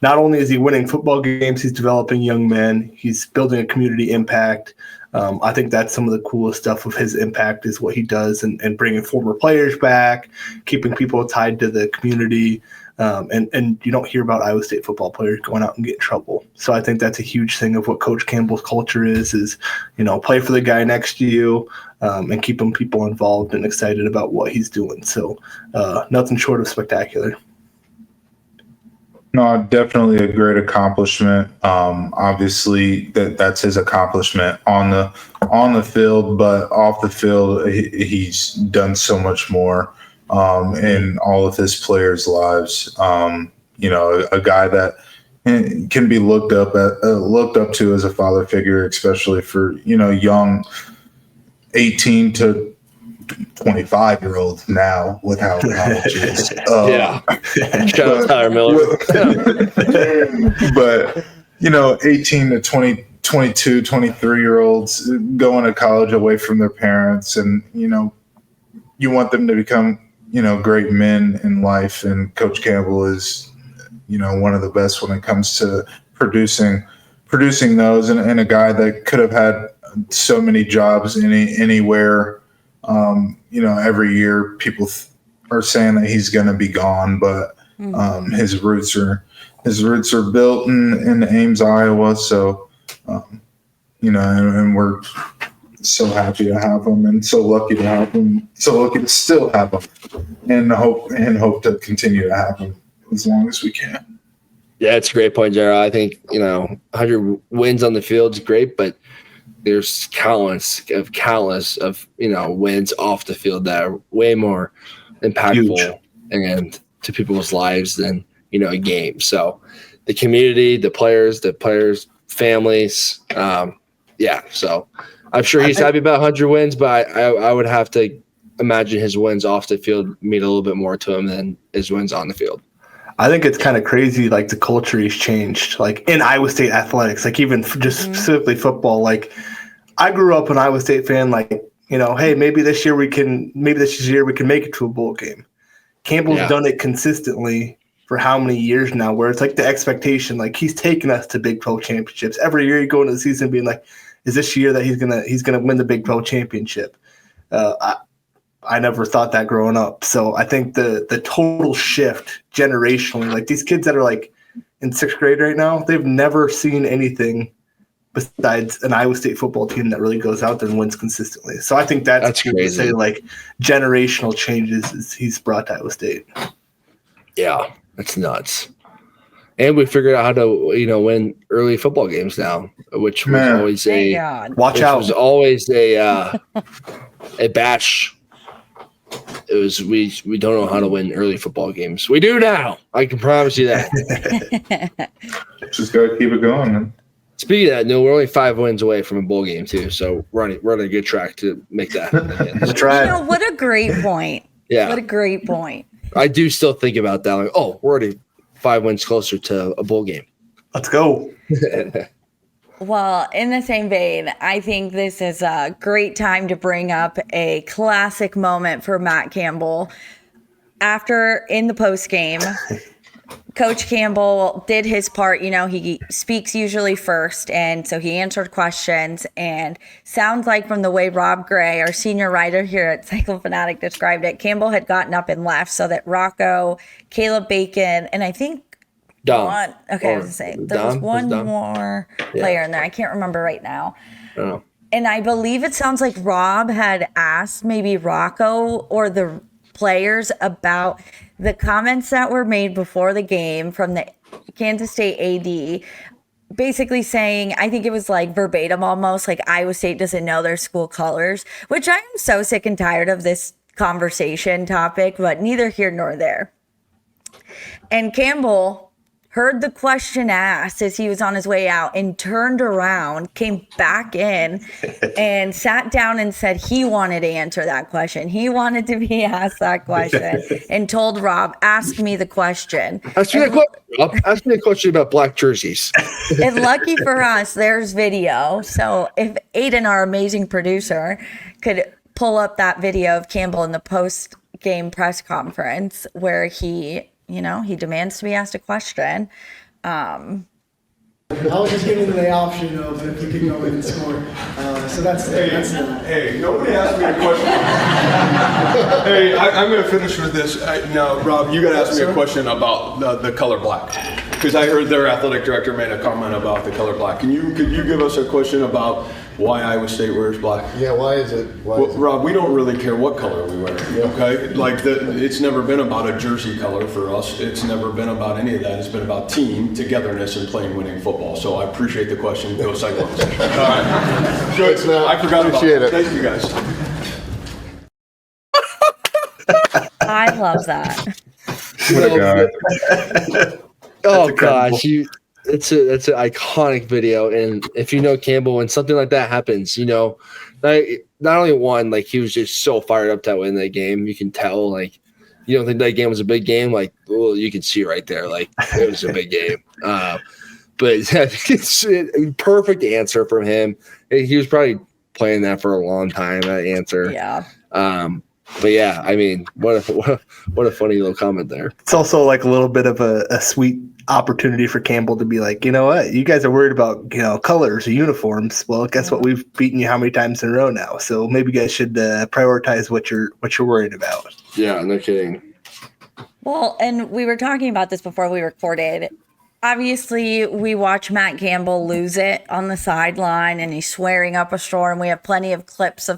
not only is he winning football games, he's developing young men. He's building a community impact. I think that's some of the coolest stuff of his impact is what he does and bringing former players back, keeping people tied to the community. And you don't hear about Iowa State football players going out and get in trouble. So I think that's a huge thing of what Coach Campbell's culture is, play for the guy next to you and keeping people involved and excited about what he's doing. So nothing short of spectacular. No, definitely a great accomplishment. Obviously, that's his accomplishment on the field, but off the field, he's done so much more in all of his players' lives. A guy that can be looked up to as a father figure, especially for young 18 to 25-year-olds now with how college is. Shout out Tyler Miller. But 18 to 20, 22, 23-year-olds going to college away from their parents, and you want them to become great men in life, and Coach Campbell is one of the best when it comes to producing those, and a guy that could have had so many jobs anywhere. Every year people are saying that he's going to be gone, but his roots are built in Ames, Iowa. So, and we're so happy to have him, and so lucky to have him, so lucky to still have him, and hope to continue to have him as long as we can. Yeah, it's a great point, Jirehl. I think 100 wins on the field is great, but there's countless of wins off the field that are way more impactful and to people's lives than a game. So the community, the players, families, So I'm sure he's happy about 100 wins, but I would have to imagine his wins off the field mean a little bit more to him than his wins on the field. I think it's kind of crazy, like the culture he's changed, like in Iowa State athletics, like even just specifically football. Like I grew up an Iowa State fan, like, hey, maybe this year we can make it to a bowl game. Campbell's done it consistently for how many years now, where it's like the expectation, like he's taken us to Big 12 championships. Every year you go into the season being like, is this year that he's gonna win the Big 12 championship? I never thought that growing up. So I think the total shift generationally, like these kids that are like in 6th grade right now, they've never seen anything besides an Iowa State football team that really goes out there and wins consistently. So I think that's crazy. To say like generational changes he's brought to Iowa State. Yeah, that's nuts. And we figured out how to, win early football games now, which was always was always a batch. It was we don't know how to win early football games. We do now. I can promise you that. Just gotta keep it going, man. Speaking of that, no, we're only 5 wins away from a bowl game too, so we're on a good track to make that happen. That's right. What a great point. Yeah, what a great point. I do still think about that. Like, we're already 5 wins closer to a bowl game. Let's go. Well, in the same vein, I think this is a great time to bring up a classic moment for Matt Campbell. After, in the post game, Coach Campbell did his part. He speaks usually first, and so he answered questions. And sounds like from the way Rob Gray, our senior writer here at Cycle Fanatic, described it, Campbell had gotten up and left so that Rocco, Caleb Bacon, and I think Dom. I was going to say, there was one more player in there. I can't remember right now. Oh. And I believe it sounds like Rob had asked maybe Rocco or the players about the comments that were made before the game from the Kansas State AD basically saying, I think it was like verbatim almost, like Iowa State doesn't know their school colors, which I am so sick and tired of this conversation topic, but neither here nor there. And Campbell heard the question asked as he was on his way out and turned around, came back in and sat down and said he wanted to answer that question. He wanted to be asked that question and told Rob, ask me the question. Ask me that question, Rob. Ask me a question about black jerseys. And lucky for us, there's video. So if Aiden, our amazing producer, could pull up that video of Campbell in the post-game press conference where he demands to be asked a question. I was just giving them the option of if we could go in and score. So that's Hey, nobody asked me a question. Hey, I'm going to finish with this. Now, Rob, you got to ask me a question about the color black. Because I heard their athletic director made a comment about the color black. Could you give us a question about why Iowa State wears black? Yeah, why is it? Rob, we don't really care what color we wear, okay? Like, it's never been about a jersey color for us. It's never been about any of that. It's been about team, togetherness, and playing winning football. So I appreciate the question. Go Cyclones. All right. Good. I forgot about that. Thank you, guys. I love that. Oh gosh, it's an iconic video, and if you know Campbell, when something like that happens, not only one, like he was just so fired up to win that game. You can tell, like, you don't think that game was a big game, like, well, you can see right there, like it was a big game. But it's a perfect answer from him. He was probably playing that for a long time. That answer, Yeah. But yeah, I mean, what a funny little comment there. It's also like a little bit of a sweet opportunity for Campbell to be like, you know what, you guys are worried about colors or uniforms. Well, guess what? We've beaten you how many times in a row now? So maybe you guys should prioritize what you're worried about. Yeah, no kidding. Well, and we were talking about this before we recorded. Obviously, we watch Matt Campbell lose it on the sideline, and he's swearing up a storm. We have plenty of clips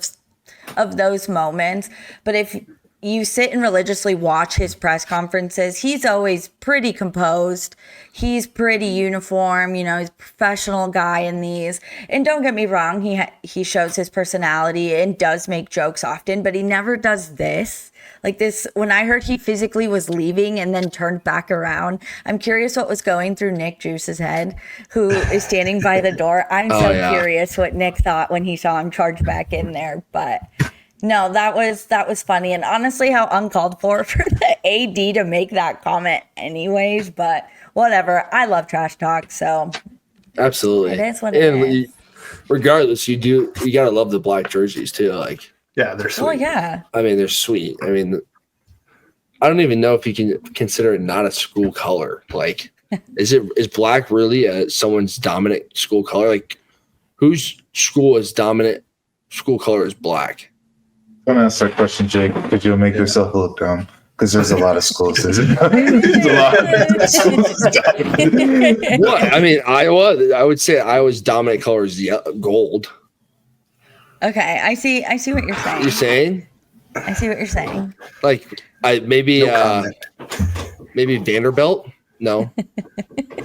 of those moments. But if you sit and religiously watch his press conferences, he's always pretty composed. He's pretty uniform. He's a professional guy in these. And don't get me wrong, he shows his personality and does make jokes often, but he never does this. Like this, when I heard he physically was leaving and then turned back around, I'm curious what was going through Nick Juice's head, who is standing by the door. I'm curious what Nick thought when he saw him charge back in there. But no, that was funny. And honestly, how uncalled for the AD to make that comment anyways. But whatever. I love trash talk. So absolutely. It is what it is. Regardless, you got to love the black jerseys too. Like, yeah, they're sweet. Oh, yeah. I mean, they're sweet. I mean, I don't even know if you can consider it not a school color. Like, is black really someone's dominant school color? Like, whose school is dominant school color is black? I'm gonna ask that question, Jake, because you'll make yourself look dumb. Because there's a lot of schools. There's a lot of schools. What? I mean, Iowa. I would say Iowa's dominant color is gold. Okay, I see what you're saying. You're saying? I see what you're saying. Like, maybe Vanderbilt? No.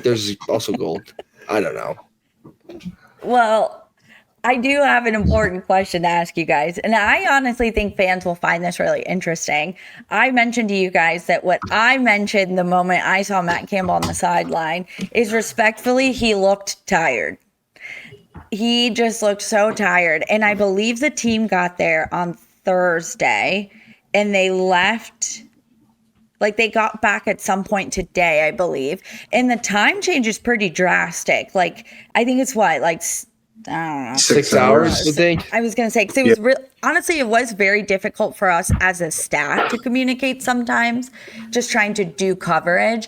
There's also gold. I don't know. Well, I do have an important question to ask you guys, and I honestly think fans will find this really interesting. I mentioned to you guys that what I mentioned the moment I saw Matt Campbell on the sideline is respectfully, he looked tired. He just looked so tired. And I believe the team got there on Thursday and they left, like they got back at some point today, I believe. And the time change is pretty drastic. Like, I think it's what, like, I don't know. 6 hours, I think. I was going to say, because it was honestly, it was very difficult for us as a staff to communicate sometimes, just trying to do coverage.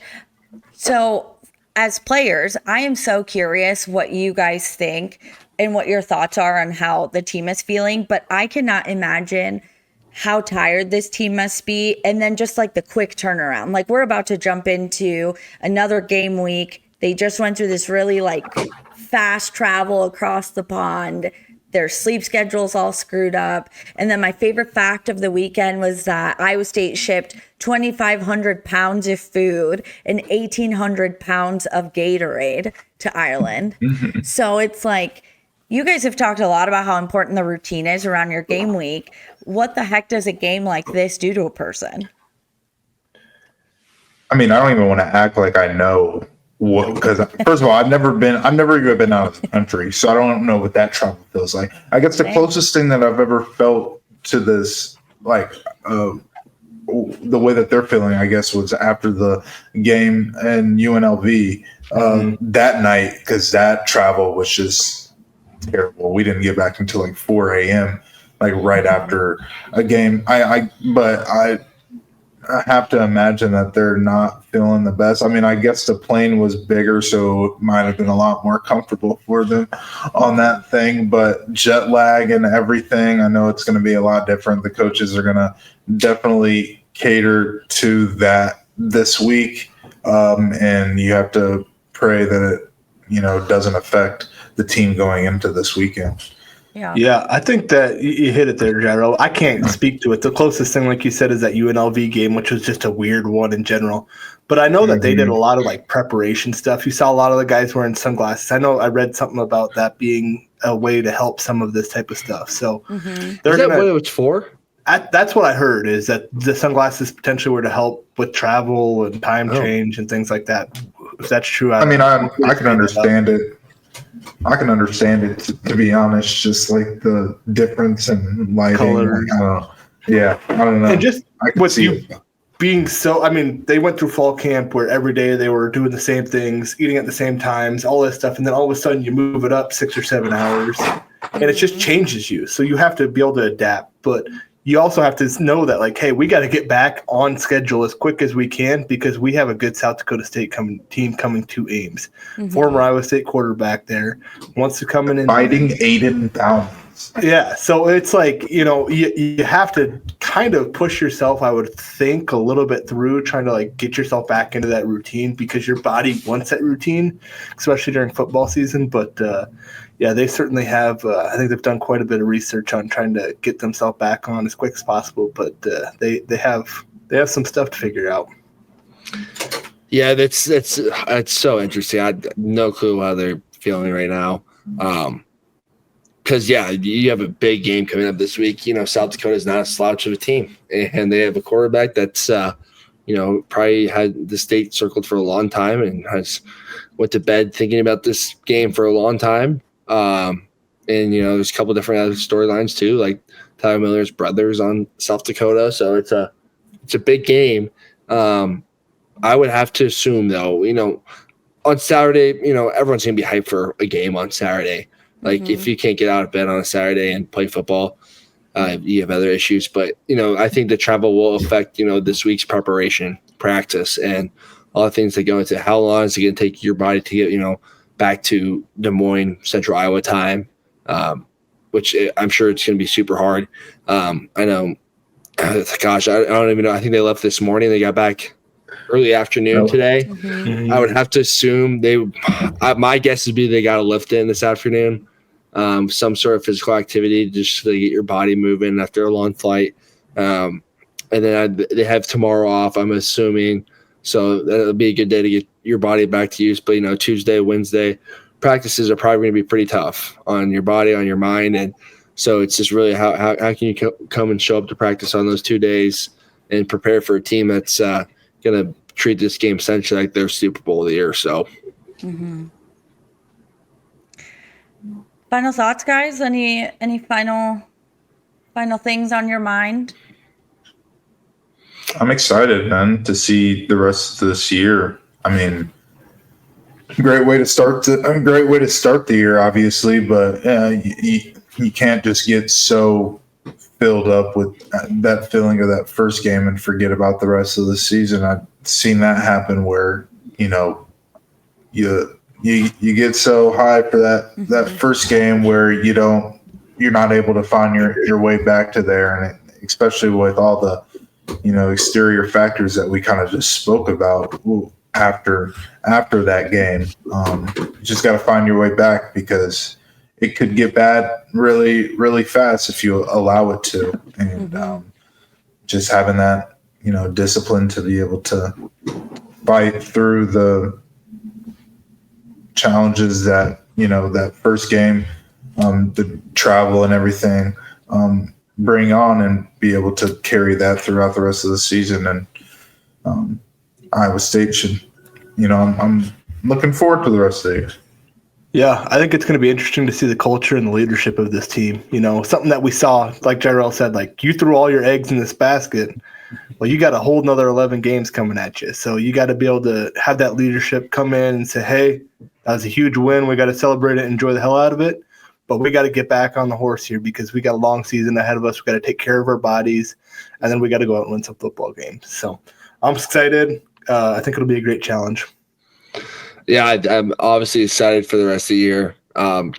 So, as players, I am so curious what you guys think and what your thoughts are on how the team is feeling, but I cannot imagine how tired this team must be. And then just like the quick turnaround, like we're about to jump into another game week. They just went through this really like fast travel across the pond. their sleep schedule's all screwed up. And then my favorite fact of the weekend was that Iowa State shipped 2,500 pounds of food and 1,800 pounds of Gatorade to Ireland. So it's like, you guys have talked a lot about how important the routine is around your game week. What the heck does a game like this do to a person? I mean, I don't even want to act like I know what, because first of all, I've never even been out of the country, so I don't know what that travel feels like. I guess the closest thing that I've ever felt to this, like the way that they're feeling, I guess, was after the game in UNLV that night, because that travel was just terrible. We didn't get back until like 4 a.m., like right after a game. But I have to imagine that they're not feeling the best. I mean, I guess the plane was bigger, so it might have been a lot more comfortable for them on that thing. But jet lag and everything, I know it's going to be a lot different. The coaches are going to definitely cater to that this week, and you have to pray that it, doesn't affect the team going into this weekend. Yeah, I think that you hit it there, Jirehl. I can't speak to it. The closest thing, like you said, is that UNLV game, which was just a weird one in general. But I know that they did a lot of like preparation stuff. You saw a lot of the guys wearing sunglasses. I know I read something about that being a way to help some of this type of stuff. So is that what it was for? That's what I heard, is that the sunglasses potentially were to help with travel and time change and things like that. If that's true, I can understand it. I can understand it, to be honest, just like the difference in lighting. Color. I don't know. And just with you being so, they went through fall camp where every day they were doing the same things, eating at the same times, all this stuff. And then all of a sudden you move it up 6 or 7 hours and it just changes you. So you have to be able to adapt. But you also have to know that, like, hey, we got to get back on schedule as quick as we can because we have a good South Dakota State team coming to Ames. Former Iowa State quarterback there wants to come in and fighting Aiden Downs. Yeah, so it's like, you have to kind of push yourself, I would think, a little bit through trying to like get yourself back into that routine because your body wants that routine, especially during football season. But yeah, they certainly have. I think they've done quite a bit of research on trying to get themselves back on as quick as possible. But they have some stuff to figure out. Yeah, it's so interesting. I have no clue how they're feeling right now. Because you have a big game coming up this week. South Dakota is not a slouch of a team, and they have a quarterback that's probably had the state circled for a long time and has went to bed thinking about this game for a long time. And there's a couple different other storylines too, like Tyler Miller's brothers on South Dakota. So it's a big game. I would have to assume though, on Saturday, everyone's gonna be hyped for a game on Saturday. Like if you can't get out of bed on a Saturday and play football, you have other issues. But I think the travel will affect this week's preparation, practice, and all the things that go into how long is it going to take your body to get back to Des Moines, Central Iowa time, which I'm sure it's going to be super hard. I know. Gosh, I don't even know. I think they left this morning. They got back early afternoon today. I would have to assume my guess would be they got a lift in this afternoon, some sort of physical activity just to get your body moving after a long flight. And then they have tomorrow off, I'm assuming. So that'll be a good day to get your body back to use. But, Tuesday, Wednesday, practices are probably going to be pretty tough on your body, on your mind. And so it's just really how can you come and show up to practice on those 2 days and prepare for a team that's going to treat this game essentially like their Super Bowl of the year. So, final thoughts, guys? Any final things on your mind? I'm excited, man, to see the rest of this year. I mean, great way to start the year, obviously, but you can't just get so filled up with that feeling of that first game and forget about the rest of the season. I've seen that happen where you get so high for that first game where you're not able to find your way back to there, and especially with all the exterior factors that we kind of just spoke about after that game. You just got to find your way back because it could get bad really, really fast if you allow it to. And just having that, discipline to be able to fight through the challenges that, that first game, the travel and everything, bring on, and be able to carry that throughout the rest of the season. And Iowa State should, I'm looking forward to the rest of the year. Yeah, I think it's going to be interesting to see the culture and the leadership of this team. Something that we saw, like Jirehl said, like you threw all your eggs in this basket. Well, you got a whole nother 11 games coming at you. So you got to be able to have that leadership come in and say, hey, that was a huge win. We got to celebrate it and enjoy the hell out of it. But we got to get back on the horse here because we got a long season ahead of us. We got to take care of our bodies, and then we got to go out and win some football games. So I'm excited. I think it'll be a great challenge. Yeah, I'm obviously excited for the rest of the year.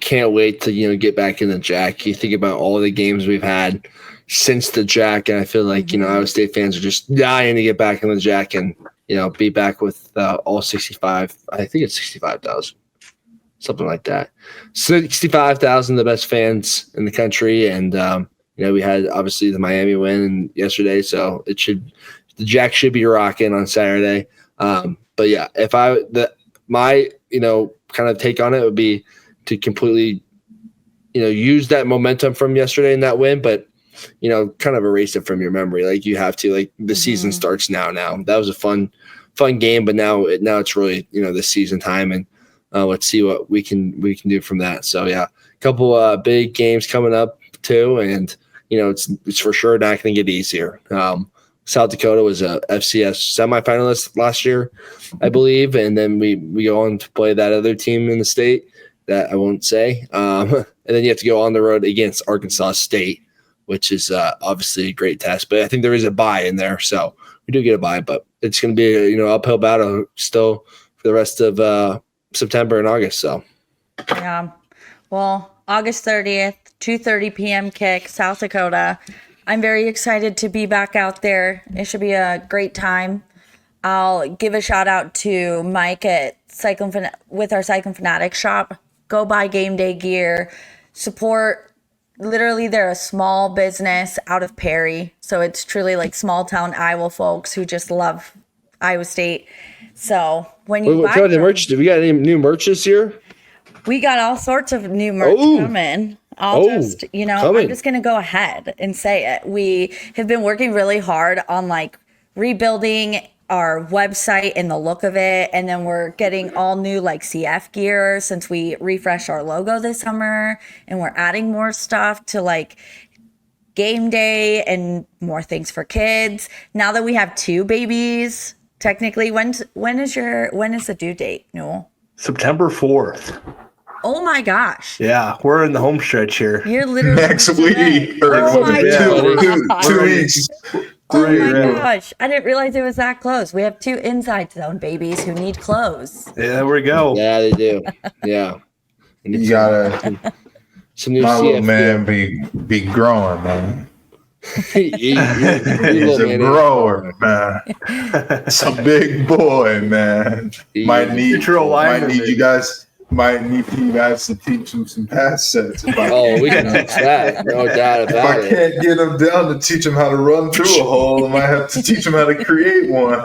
Can't wait to get back in the Jack. You think about all the games we've had since the Jack, and I feel like Iowa State fans are just dying to get back in the Jack and be back with all 65. I think it's 65,000, something like that. 65,000, the best fans in the country, and we had obviously the Miami win yesterday, so the Jack should be rocking on Saturday. But yeah, my kind of take on it would be to completely use that momentum from yesterday in that win, but kind of erase it from your memory. Like you have to, like the season starts now. That was a fun game, but now it's really the season time, and let's see what we can do from that. So yeah, a couple big games coming up too, and it's for sure not going to get easier. South Dakota was a FCS semifinalist last year, I believe, and then we go on to play that other team in the state that I won't say, and then you have to go on the road against Arkansas State, which is obviously a great test. But I think there is a bye in there, so we do get a bye, but it's going to be a uphill battle still for the rest of September and August. So yeah, well, August 30th, 2:30 p.m. kick, South Dakota. I'm very excited to be back out there. It should be a great time. I'll give a shout out to Mike at with our Cycling Fanatics shop. Go buy game day gear. Support. Literally, they're a small business out of Perry. So it's truly like small town Iowa folks who just love Iowa State. So when you buy the merch, do we got any new merch this year? We got all sorts of new merch coming. I'm just going to go ahead and say it. We have been working really hard on like rebuilding our website and the look of it. And then we're getting all new like CF gear since we refreshed our logo this summer, and we're adding more stuff to like game day and more things for kids. Now that we have 2 babies, technically, when is the due date, Newell? September 4th. Oh my gosh. Yeah, we're in the home stretch here. You're literally next week. Oh my 2 weeks. Oh my gosh. I didn't realize it was that close. We have 2 InCYde Zone babies who need clothes. Yeah, there we go. Yeah, they do. Yeah. You gotta some new my CF little man be growing, man. He's He's a grower, man. It's a big boy, man. Might need you guys to teach him some pass sets. We can teach that. No doubt about it. If I can't get him down to teach him how to run through a hole, I might have to teach him how to create one.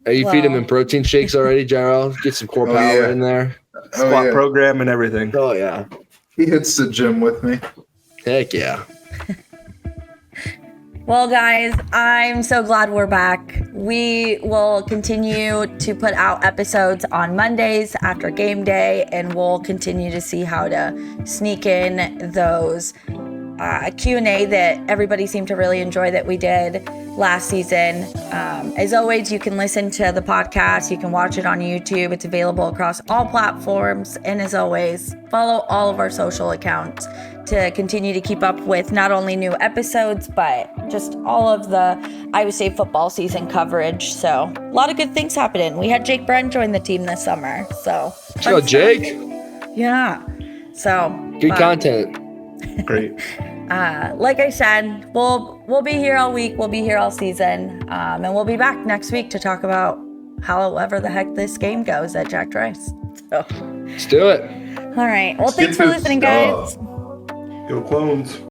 Are you feeding him protein shakes already, Jirehl? Get some core power in there. Squat program and everything. Oh, yeah. He hits the gym with me. Heck yeah. Well, guys, I'm so glad we're back. We will continue to put out episodes on Mondays after game day, and we'll continue to see how to sneak in those Q&A that everybody seemed to really enjoy that we did last season. As always, you can listen to the podcast. You can watch it on YouTube. It's available across all platforms. And as always, follow all of our social accounts to continue to keep up with not only new episodes, but just all of the Iowa State football season coverage. So a lot of good things happening. We had Jake Brent join the team this summer. So let's go, Jake. Yeah. So good content. Great. Like I said, we'll be here all week. We'll be here all season. And we'll be back next week to talk about however the heck this game goes at Jack Trice. So, Let's do it. all right. Well, thanks for Get this listening, guys. done. Go Clones.